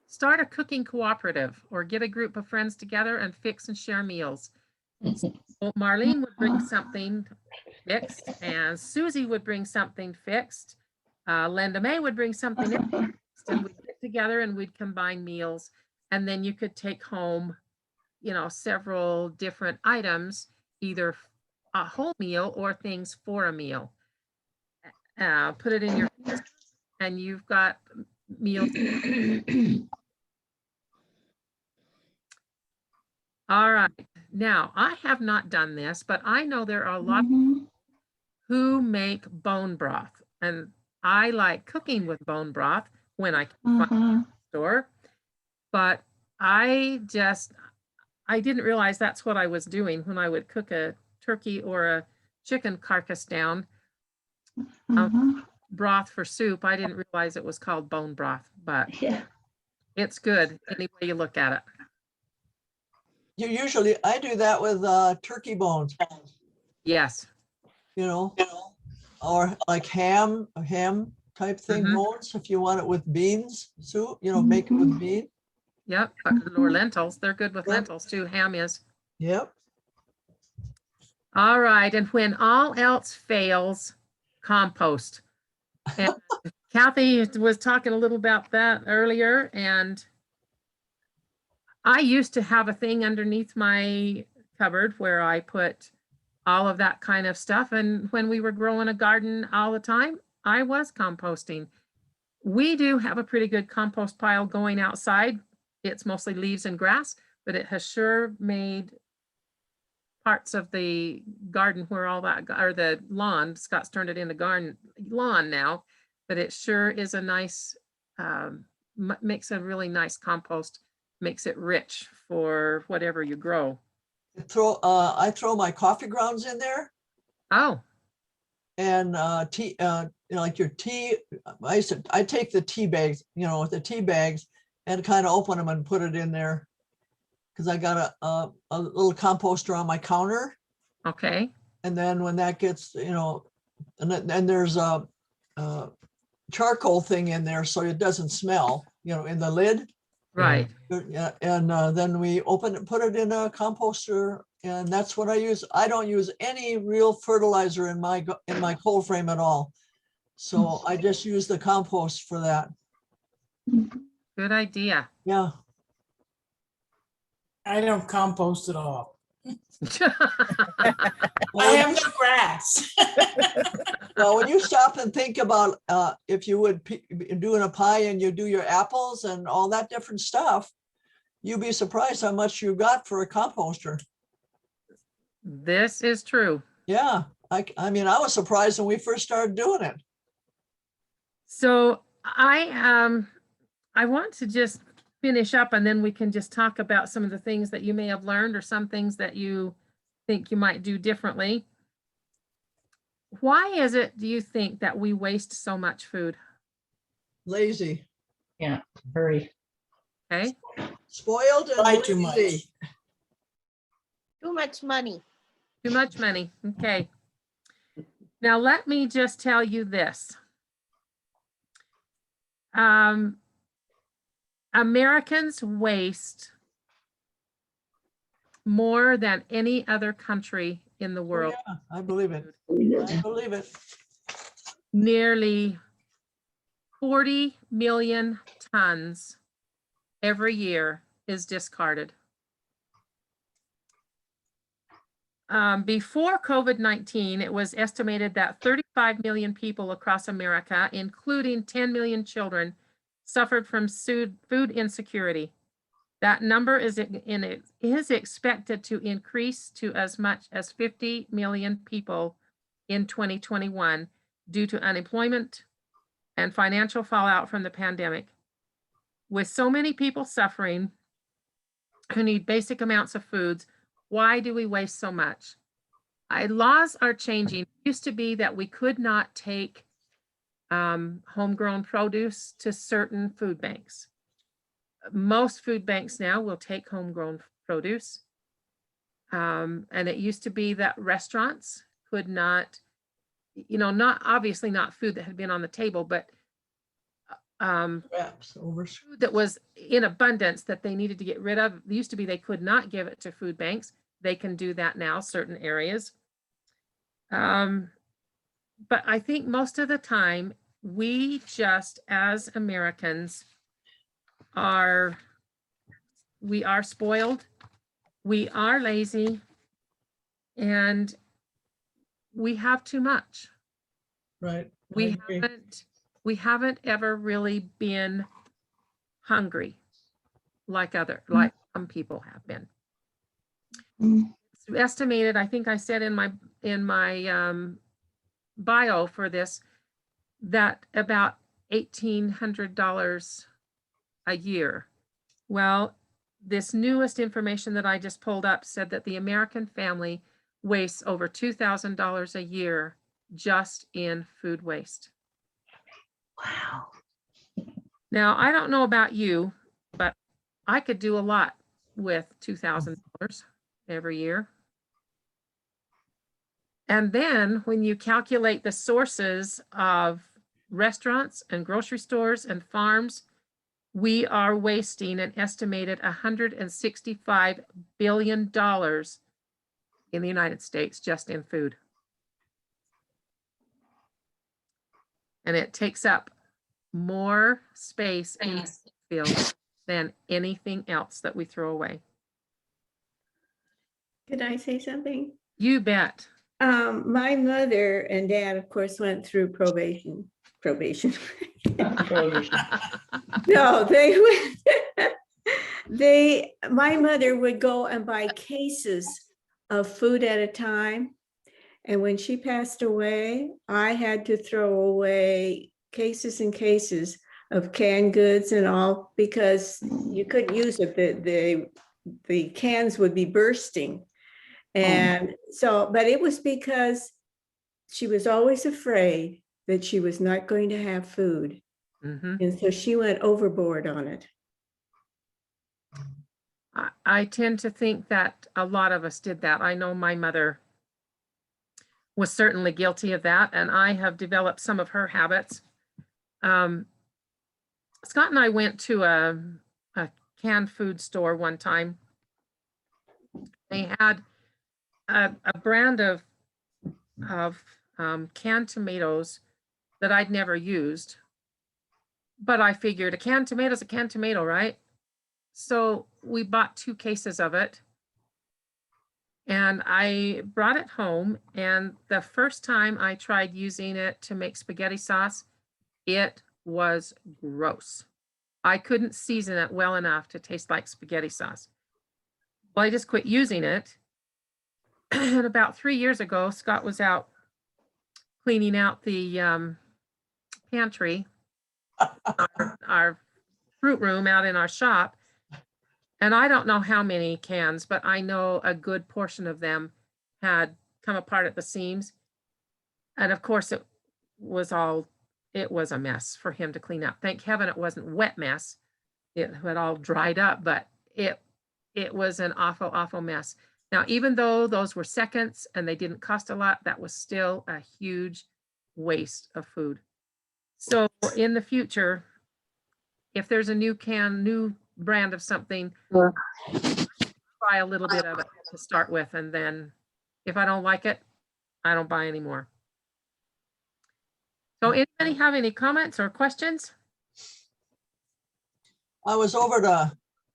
Start a cooking cooperative or get a group of friends together and fix and share meals. So Marlene would bring something fixed and Susie would bring something fixed. Linda May would bring something else, and we'd get together and we'd combine meals, and then you could take home, several different items, either a whole meal or things for a meal. Put it in your freezer and you've got meals. All right. Now, I have not done this, but I know there are a lot of people who make bone broth, and I like cooking with bone broth when I can find it in the store, but I didn't realize that's what I was doing when I would cook a turkey or a chicken carcass down. Broth for soup. I didn't realize it was called bone broth, but it's good any way you look at it. I do that with turkey bones. Yes. or like a ham type thing, Mhm. bones, if you want it with beans, soup, make it with bean. Yep, or lentils. They're good with Yep. lentils too. Ham is. Yep. All right, and when all else fails, compost. And Kathy was talking a little about that earlier, and I used to have a thing underneath my cupboard where I put all of that kind of stuff. And when we were growing a garden all the time, I was composting. We do have a pretty good compost pile going outside. It's mostly leaves and grass, but it has sure made parts of the garden where all that, or the lawn, Scott's turned it into garden lawn now, but it sure is a nice, makes a really nice compost, makes it rich for whatever you grow. I throw my coffee grounds in there. Oh, And tea, like your tea, I take the tea bags, with the tea bags and kind of open them and put it in there. Cause I got a little composter on my counter. okay. And then when that gets, and then there's a charcoal thing in there so it doesn't smell, in the lid. Right. Yeah, and then we open it, put it in a composter, and that's what I use. I don't use any real fertilizer in my cold frame at all. So I just use the compost for that. Good idea. Yeah. I don't compost at all. I Well, have no grass. well, when you stop and think about if you would doing a pie and you do your apples and all that different stuff, you'd be surprised how much you got for a composter. This is true. Yeah, I mean, I was surprised when we first started doing it. So I want to just finish up, and then we can just talk about some of the things that you may have learned or some things that you think you might do differently. Why is it, do you think, that we waste so much food? Lazy. Yeah, very. Okay. Spoiled and Buy too much. lazy. Too much money. Too much money. Okay. Now let me just tell you this. Americans waste more than any other country in the world. Yeah, I believe it. I believe it. Nearly 40 million tons every year is discarded. Before COVID-19, it was estimated that 35 million people across America, including 10 million children, suffered from food insecurity. That number is expected to increase to as much as 50 million people in 2021 due to unemployment and financial fallout from the pandemic. With so many people suffering who need basic amounts of foods, why do we waste so much? Laws are changing. It used to be that we could not take homegrown produce to certain food banks. Most food banks now will take homegrown produce. And it used to be that restaurants could not, not obviously not food that had been on the table, but food that was in abundance that they needed to get rid of. It used to be they could not give it to food banks. They can do that now, certain areas. But I think most of the time, we just, as Americans, we are spoiled, we are lazy, and we have too much. Right. We haven't ever really been hungry like some people have been. It's estimated, I think I said in my bio for this, that about $1,800 a year. Well, this newest information that I just pulled up said that the American family wastes over $2,000 a year just in food waste. Wow. Now, I don't know about you, but I could do a lot with $2,000 every year. And then when you calculate the sources of restaurants and grocery stores and farms, we are wasting an estimated $165 billion in the United States just in food. And it takes up more space in the field than anything else that we throw away. Could I say something? You bet. My mother and dad, of course, went through probation. No, they went, my mother would go and buy cases of food at a time. And when she passed away, I had to throw away cases and cases of canned goods and all, because you couldn't use it. The cans would be bursting. And so, but it was because she was always afraid that she was not going to have food. And so she went overboard on it. I tend to think that a lot of us did that. I know my mother was certainly guilty of that, and I have developed some of her habits. Scott and I went to a canned food store one time. They had a brand of canned tomatoes that I'd never used, but I figured a canned tomato is a canned tomato, right? So we bought 2 cases of it, and I brought it home, and the first time I tried using it to make spaghetti sauce, it was gross. I couldn't season it well enough to taste like spaghetti sauce. Well, I just quit using it. And about 3 years ago, Scott was out cleaning out the pantry, our fruit room out in our shop. And I don't know how many cans, but I know a good portion of them had come apart at the seams. And of course, it was a mess for him to clean up. Thank heaven it wasn't wet mess. It had all dried up, but it was an awful, awful mess. Now, even though those were seconds and they didn't cost a lot, that was still a huge waste of food. So in the future, if there's a new brand of something, try a little bit of it to start with, and then if I don't like it, I don't buy anymore. So anybody have any comments or questions? I was over to,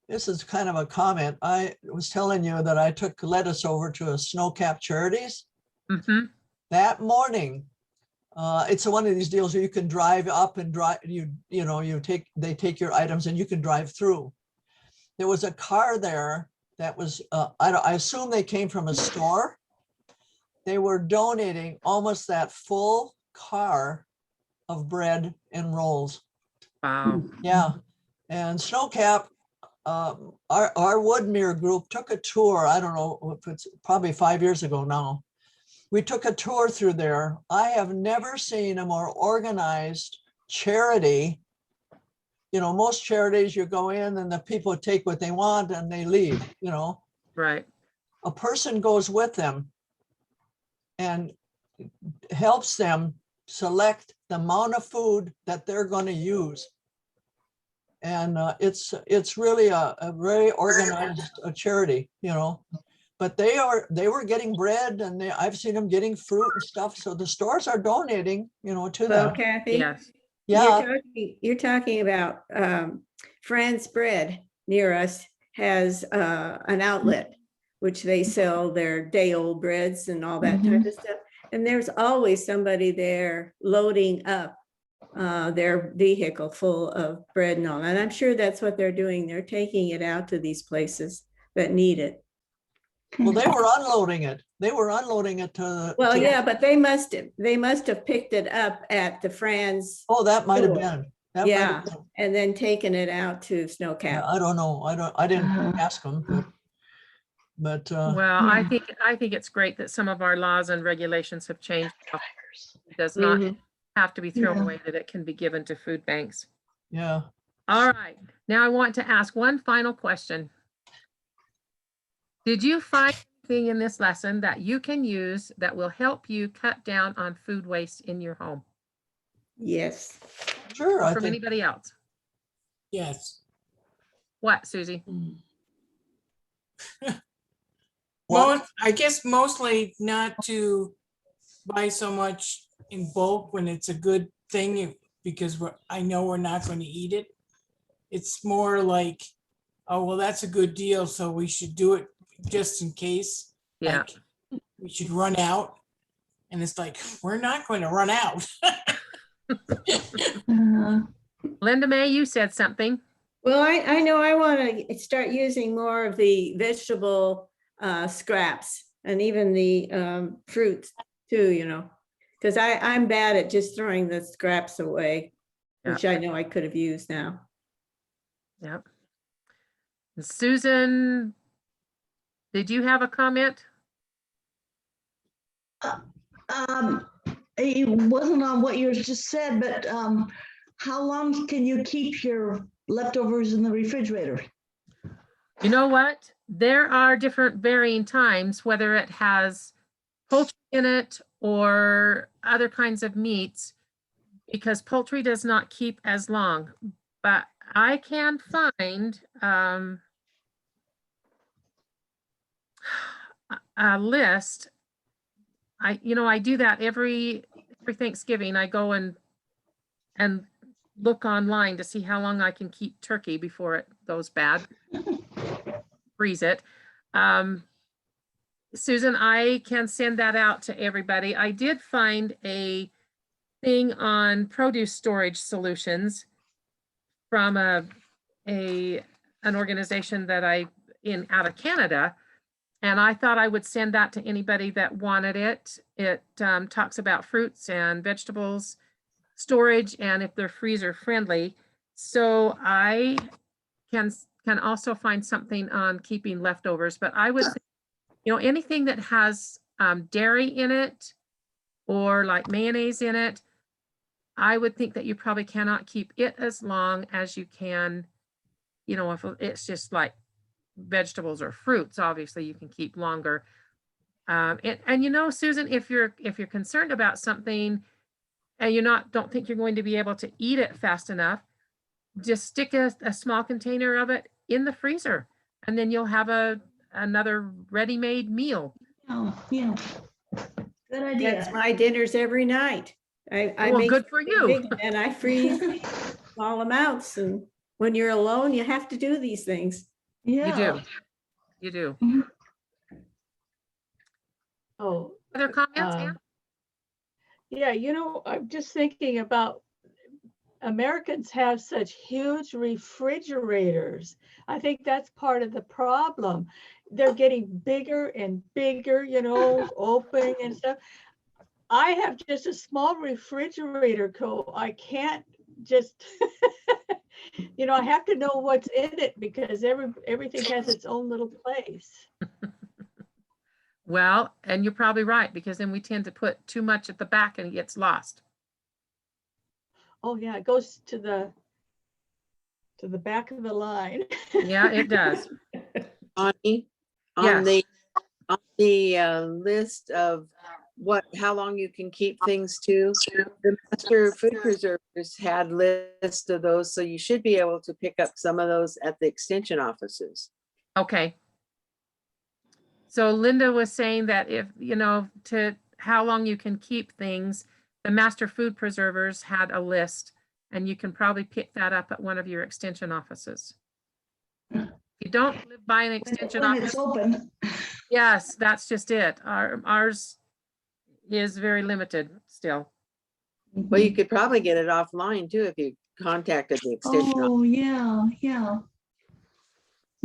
this is kind of a comment. I was telling you that I took lettuce over to a Snow Cap Charities. That morning, it's one of these deals where you can drive up and drive, they take your items and you can drive through. There was a car there that was, I assume they came from a store. They were donating almost that full car of bread and rolls. Wow. Yeah. And Snow Cap, our Woodmere group took a tour. I don't know if it's probably 5 years ago now. We took a tour through there. I have never seen a more organized charity. You know, most charities, you go in and the people take what they want and they leave, Right. A person goes with them and helps them select the amount of food that they're going to use. And it's really a very organized charity, but they were getting bread, and I've seen them getting fruit and stuff. So the stores are donating, to So them. Kathy, Yes. Yeah. you're talking about Fran's Bread near us has an outlet, which they sell their day old breads and all that type of stuff. And there's always somebody there loading up their vehicle full of bread and all. And I'm sure that's what they're doing. They're taking it out to these places that need it. Well, they were unloading it. They were unloading it to. Well, yeah, but they must have picked it up at the Fran's. Oh, that might have store. been. That Yeah, might have been. and then taken it out to Snow Yeah, Cap. I don't know. I didn't ask them, but Well, I think it's great that some of our laws and regulations have changed. It does not have to be thrown away, that it can be given to food banks. yeah. All right. Now I want to ask one final question. Did you find thing in this lesson that you can use that will help you cut down on food waste in your home? Yes. Sure, I From think, anybody else? Yes. What, Susie? What? I guess mostly not to buy so much in bulk when it's a good thing because I know we're not going to eat it. It's more like, oh, well, that's a good deal, so we should do it just in case. Yeah. Like, we should run out. And it's like, we're not going to run out. Linda May, you said something. Well, I know I want to start using more of the vegetable scraps and even the fruits too, you know, because I'm bad at just throwing the scraps away, which I know I could have used now. Yep. Susan, did you have a comment? It wasn't on what you just said, but how long can you keep your leftovers in the refrigerator? You know what? There are different varying times, whether it has poultry in it or other kinds of meats, because poultry does not keep as long. But I can find a list. I do that every Thanksgiving. I go and look online to see how long I can keep turkey before it goes bad. Freeze it. Susan, I can send that out to everybody. I did find a thing on produce storage solutions from an organization that out of Canada. And I thought I would send that to anybody that wanted it. It talks about fruits and vegetables storage and if they're freezer friendly. So I can also find something on keeping leftovers, but I would, anything that has dairy in it or like mayonnaise in it, I would think that you probably cannot keep it as long as you can, if it's just like vegetables or fruits, obviously you can keep longer. Susan, if you're concerned about something and don't think you're going to be able to eat it fast enough, just stick a small container of it in the freezer, and then you'll have another ready-made meal. Oh, yeah. Good idea. That's my dinners every night. I Well, make good for you. big and I freeze small amounts. And when you're alone, you have to do these things. Yeah. You do. Oh, Other comments, Ann? yeah, I'm just thinking about Americans have such huge refrigerators. I think that's part of the problem. They're getting bigger and bigger, opening and stuff. I have just a small refrigerator, I can't just, I have to know what's in it because everything has its own little place. Well, and you're probably right, because then we tend to put too much at the back and it gets lost. Oh yeah, it goes to the back of the line. Yeah, it does. Bonnie, Yes. on the list of how long you can keep things to, the master food preservers had lists of those, so you should be able to pick up some of those at the extension offices. Okay. So Linda was saying that if, to how long you can keep things, the master food preservers had a list, and you can probably pick that up at one of your extension offices. If you don't live by an extension When office, it's open. yes, that's just it. Ours is very limited still. Well, you could probably get it offline too if you contacted the extension office. Oh, yeah.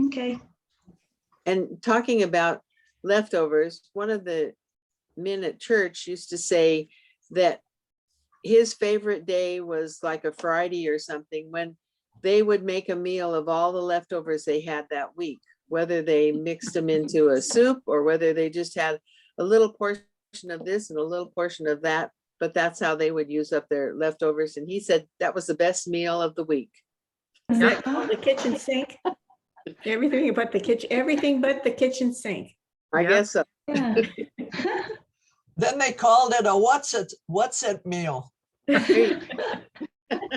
Okay. And talking about leftovers, one of the men at church used to say that his favorite day was like a Friday or something when they would make a meal of all the leftovers they had that week, whether they mixed them into a soup or whether they just had a little portion of this and a little portion of that, but that's how they would use up their leftovers. And he said that was the best meal of the week. The kitchen sink. Everything but the kitchen sink. I Yeah. guess so. Yeah. Then they called it a what's it meal. Well,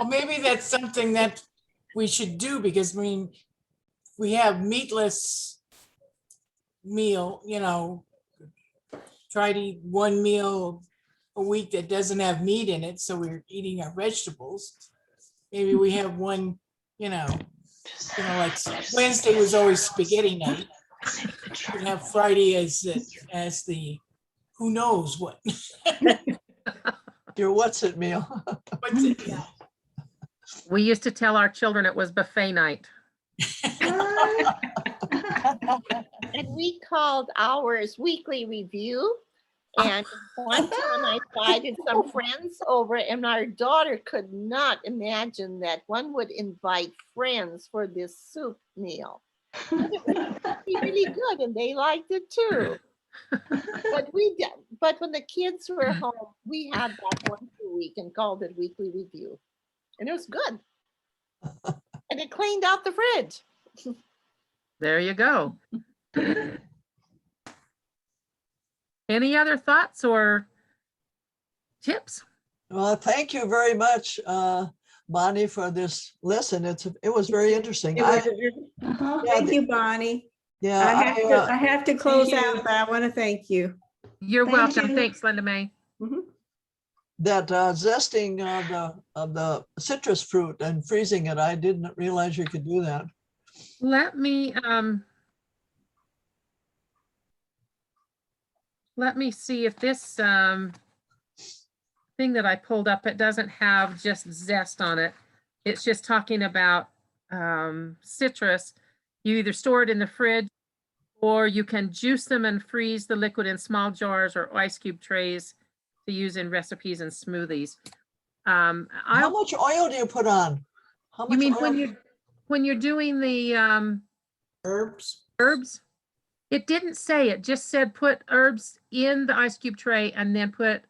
maybe that's something that we should do because I mean, we have meatless meal, you know, try to eat one meal a week that doesn't have meat in it. So we're eating our vegetables. Maybe we have one, like Wednesday was always spaghetti night. We have Friday as the who knows what. Your what's it meal. What's it? Yeah. We used to tell our children it was buffet night. And we called ours weekly review. And one time I invited some friends over, and our daughter could not imagine that one would invite friends for this soup meal. But it was really good, and they liked it too. But when the kids were home, we had that once a week and called it weekly review, and it was good. And it cleaned out the fridge. There you go. Any other thoughts or tips? Well, thank you very much, Bonnie, for this lesson. It was very interesting. Thank you, Bonnie. Yeah, I have to close you. out, but I want to thank you. You're Thank welcome. you. Thanks, Linda May. that zesting of the citrus fruit and freezing it, I didn't realize you could do that. Let me see if this thing that I pulled up, it doesn't have just zest on it. It's just talking about citrus. You either store it in the fridge or you can juice them and freeze the liquid in small jars or ice cube trays to use in recipes and smoothies. How much oil do you put on? How much You mean oil? when you're doing the Herbs. It didn't say, it just said put herbs in the ice cube tray and then cover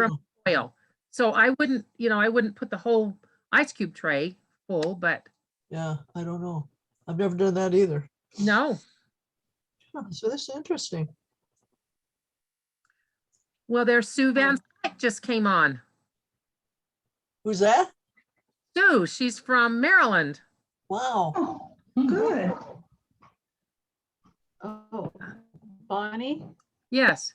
them with oil. So I wouldn't put the whole ice cube tray full, but. Yeah, I don't know. I've never done that either. No. Huh, so this is interesting. Well, there's Sue Van Dyke just came on. Who's that? Sue, she's from Maryland. Wow. Oh, good. Oh, Bonnie? Yes.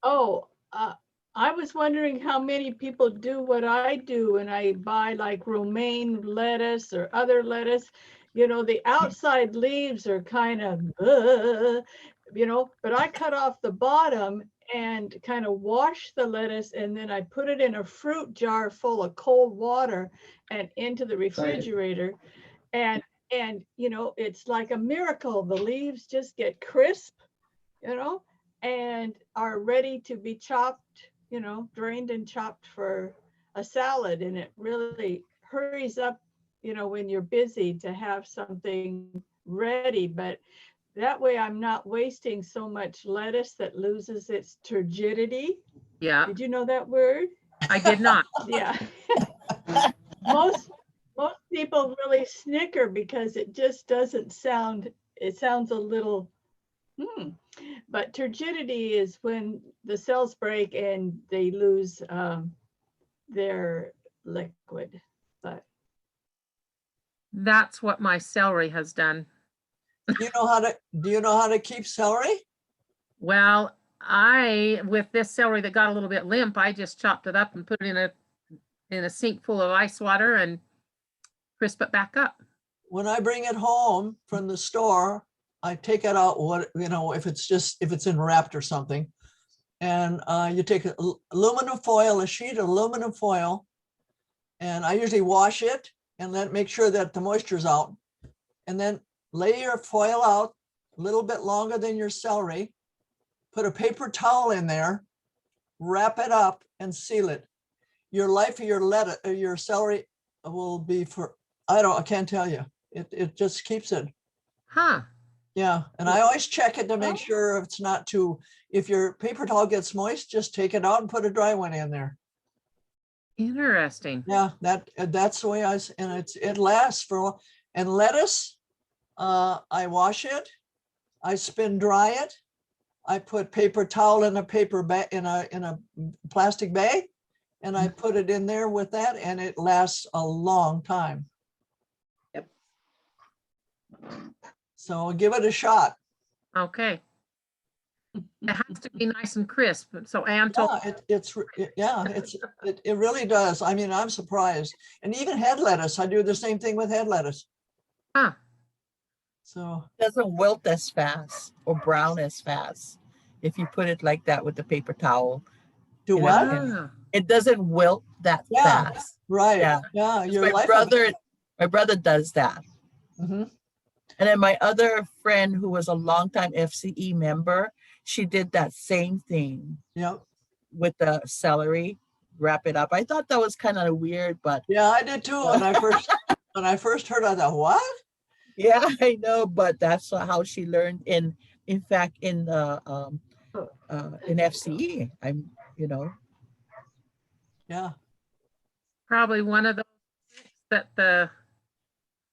Oh, I was wondering how many people do what I do when I buy like romaine lettuce or other lettuce. You know, the outside leaves are kind of, but I cut off the bottom and kind of wash the lettuce, and then I put it in a fruit jar full of cold water and into the refrigerator. And it's like a miracle. The leaves just get crisp, and are ready to be chopped, drained and chopped for a salad. And it really hurries up, when you're busy to have something ready. But that way I'm not wasting so much lettuce that loses its turgidity. Yeah. Did you know that word? I did not. Yeah. Most people really snicker because it just doesn't sound, it sounds a little, but turgidity is when the cells break and they lose their liquid. But that's what my celery has done. Do you know how to keep celery? Well, with this celery that got a little bit limp, I just chopped it up and put it in a sink full of ice water and crisp it back up. When I bring it home from the store, I take it out, if it's in wrapped or something. And you take aluminum foil, a sheet of aluminum foil, and I usually wash it and then make sure that the moisture's out. And then lay your foil out a little bit longer than your celery, put a paper towel in there, wrap it up and seal it. Your life of your celery will be I can't tell you. It just keeps it. Huh. Yeah, and I always check it to make sure it's not if your paper towel gets moist, just take it out and put a dry one in there. Interesting. Yeah, that's the way it lasts and lettuce, I wash it. I spin dry it. I put paper towel in a paper bag, in a plastic bag, and I put it in there with that, and it lasts a long time. Yep. So give it a shot. Okay. It has to be nice and crisp. So Ann told, It really does. I mean, I'm surprised. And even head lettuce, I do the same thing with head lettuce. huh, So Doesn't wilt as fast or brown as fast if you put it like that with the paper towel. do you know, what? and ah, it doesn't wilt that Yeah, fast. right. Yeah. Yeah, 'Cause your my life. brother does that. Mhm. And then my other friend who was a longtime FCE member, she did that same thing Yep. with the celery, wrap it up. I thought that was kind of weird, but Yeah, I did too. When I first heard, I thought, what? yeah, I know, but that's how she learned in fact, in FCE. Yeah. probably one of those that the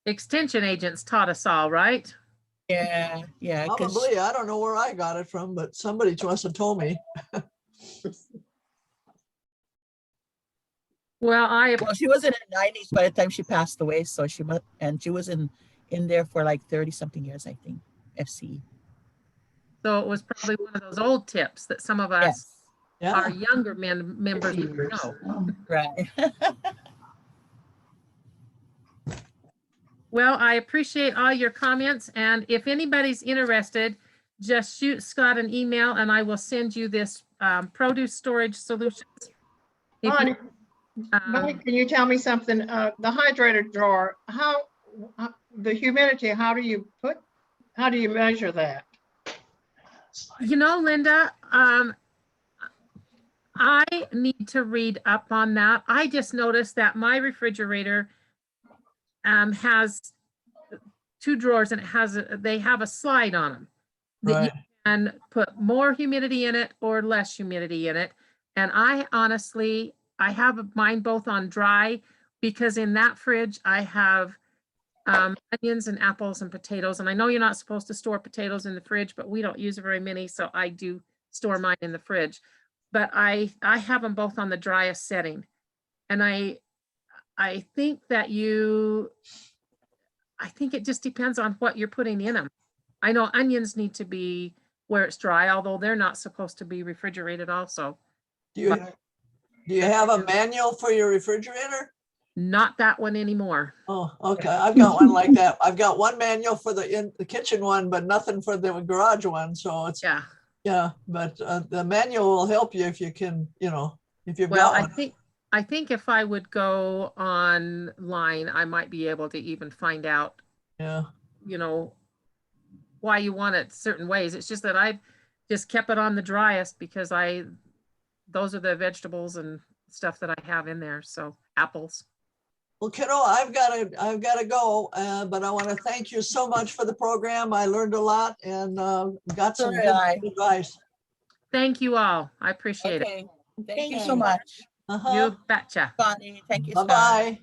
extension agents taught us all, right? Yeah, because Probably. I don't know where I got it from, but somebody must have told me. Well, she was in her 90s by the time she passed away, so she was in there for like 30 something years, I think. FCE. so it was probably one of those old tips that some of us, Yes. our younger members would know. Right. Well, I appreciate all your comments, and if anybody's interested, just shoot Scott an email and I will send you this produce storage solutions. If you- Bonnie, can you tell me something? The hydrator drawer, the humidity, how do you measure that? You know, Linda, I need to read up on that. I just noticed that my refrigerator has 2 drawers and they have a slide on them that you can put more humidity in it or less humidity in it. And I honestly, I have mine both on dry because in that fridge I have onions and apples and potatoes. And I know you're not supposed to store potatoes in the fridge, but we don't use very many. So I do store mine in the fridge. But I have them both on the driest setting. And I think that I think it just depends on what you're putting in them. I know onions need to be where it's dry, although they're not supposed to be refrigerated also. Do you have a manual for your refrigerator? Not that one anymore. Oh, okay. I've got one like that. I've got one manual for the kitchen one, but nothing for the garage one. So it's but the manual will help you if you can, if you've got one. I think if I would go online, I might be able to even find out, why you want it certain ways. It's just that I've just kept it on the driest because those are the vegetables and stuff that I have in there. So apples. Well, kiddo, I've got to go, but I want to thank you so much for the program. I learned a lot and got some good advice. Thank you all. I appreciate it. Thank you so much. You betcha. Bonnie, thank you. Bye-bye.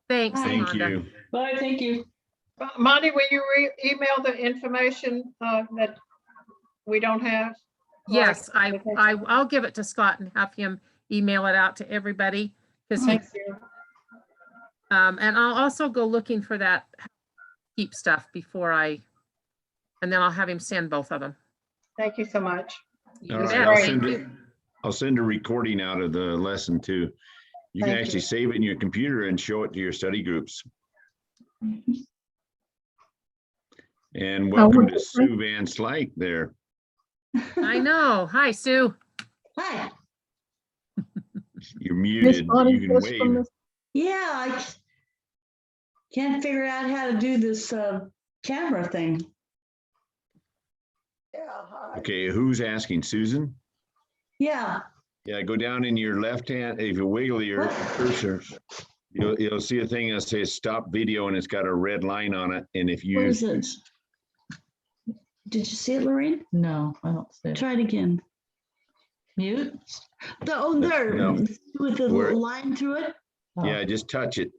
Thanks, Thank Amanda. you. Bye, thank you. Monty, will you email the information that we don't have? Yes, I'll give it to Scott and have him email it out to everybody because Thank you. And I'll also go looking for that keep stuff and then I'll have him send both of them. Thank you so much. All right, I'll send a recording out of the lesson too. You can actually save it in your computer and show it to your study groups. And welcome to Sue Van Slyke there. I know. Hi, Sue. Hi. You're muted. You can wave. Yeah, I can't figure out how to do this camera thing. Okay, who's asking? Susan? Yeah. Yeah, go down in your left hand. If you wiggle your cursor, you'll see a thing that says stop video and it's got a red line on it. And if you What is it? Did you see it, Lorraine? No, I don't see it. Try it again. Mute? There, No. with the Where- line through it. Yeah, just touch it.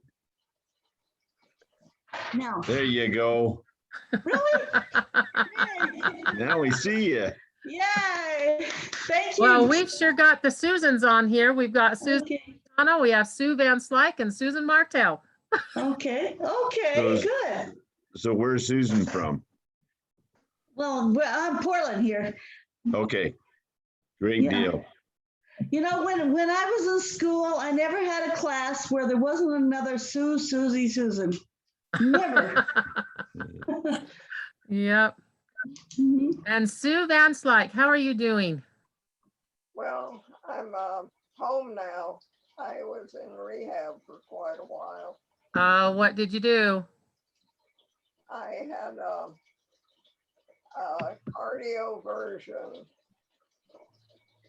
Now. There you go. Really? Yay! Now we see you. Yay! Thank you. Well, we Thank you. Well, we've sure got the Susans on here. We've got Susan Okay, Tano, we have Sue Van Slyke and Susan Martell. okay, So- good. So where's Susan from? Well, I'm Portland here. Okay, great Yeah. deal. You know, when I was in school, I never had a class where there wasn't another Sue, Susie, Susan. Never. Yep. Mhm. And Sue Van Slyke, how are you doing? Well, I'm home now. I was in rehab for quite a while. What did you do? I had a cardioversion,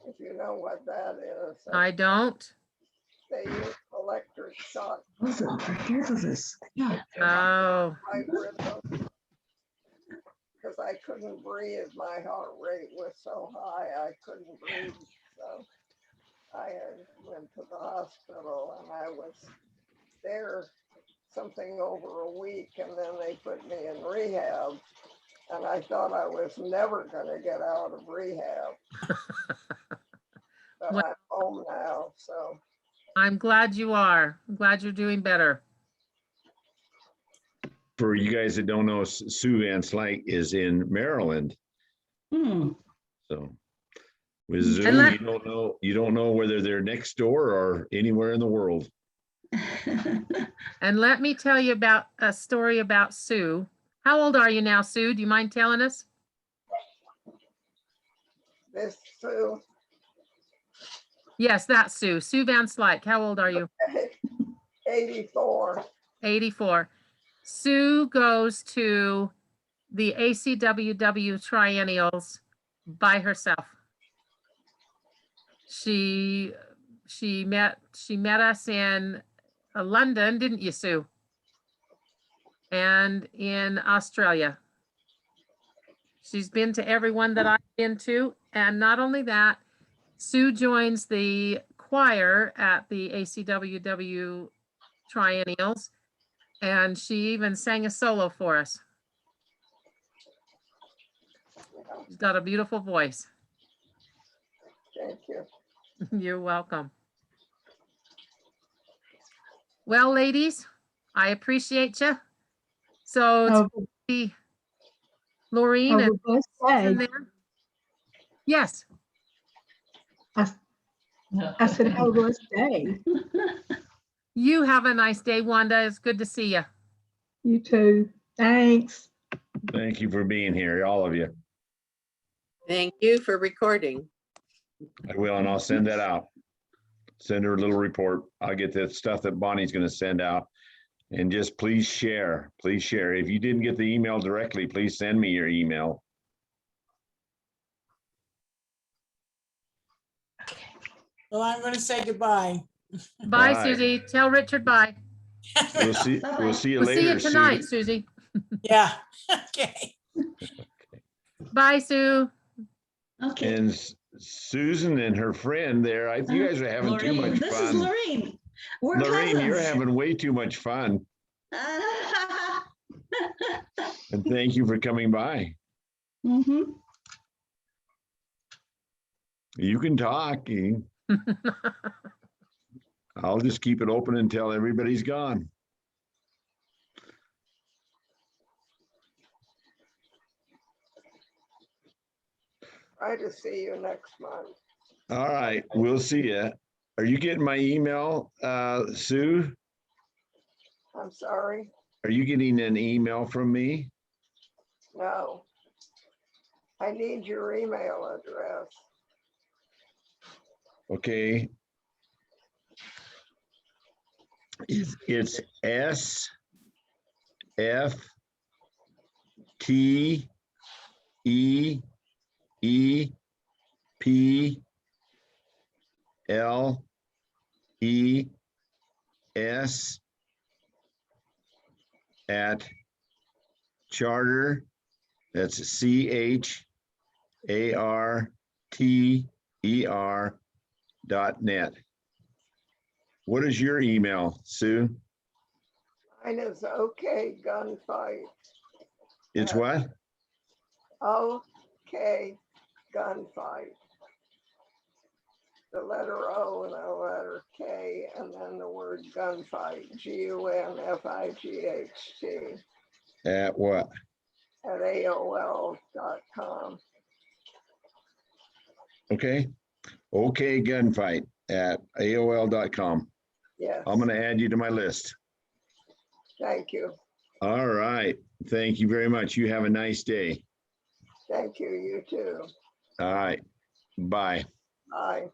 if you know what that is. I don't. They use electric shock Wasn't forgive of us. Yeah. Oh, right rhythm. Because I couldn't breathe. My heart rate was so high, I couldn't breathe. So I went to the hospital and I was there something over a week, and then they put me in rehab. And I thought I was never going to get out of rehab. But Well- I'm home now, so. I'm glad you are. I'm glad you're doing better. For you guys that don't know, Sue Van Slyke is in Maryland. Hmm. So with Zoom, And let- you don't know whether they're next door or anywhere in the world. And let me tell you about a story about Sue. How old are you now, Sue? Do you mind telling us? This Sue, Yes, that's Sue. Sue Van Slyke. How old are you? 84. 84. Sue goes to the ACWW triennials by herself. She met us in London, didn't you, Sue? And in Australia. She's been to everyone that I've been to. And not only that, Sue joins the choir at the ACWW triennials, and she even sang a solo for us. She's got a beautiful voice. Thank you. You're welcome. Well, ladies, I appreciate you. So Have to be Laureen have a and blessed Susan day. there. Yes, I said, have a blessed day. you have a nice day, Wanda. It's good to see you. You too. Thanks. Thank you for being here, all of you. Thank you for recording. I will, and I'll send that out. Send her a little report. I'll get the stuff that Bonnie's going to send out. And just please share. Please share. If you didn't get the email directly, please send me your email. Well, I'm going to say goodbye. Bye, Bye. Susie. Tell Richard bye. We'll see you We'll see you later, tonight, Sue. Susie. Yeah. Okay. Bye, Sue. Okay. And Susan and her friend there, you guys are having too much This is fun. Lorraine. We're Lorraine, you're cousins. having way too much fun. And thank you for coming by. Mhm. You can talk. I'll just keep it open until everybody's gone. Try to see you next month. All right, we'll see you. Are you getting my email, Sue? I'm sorry. Are you getting an email from me? No. I need your email address. Okay. It's S F T E E P L E S at charter, that's CHARTER.net. What is your email, Sue? Mine is okay gunfight. It's what? OK gunfight. The letter O and the letter K, and then the word gunfight, GUNFIGHT, At what? at AOL.com. Okay. Okay, gunfight at AOL.com. Yes, I'm going to add you to my list. thank you. All right. Thank you very much. You have a nice day. Thank you, you too. All right. Bye. Bye.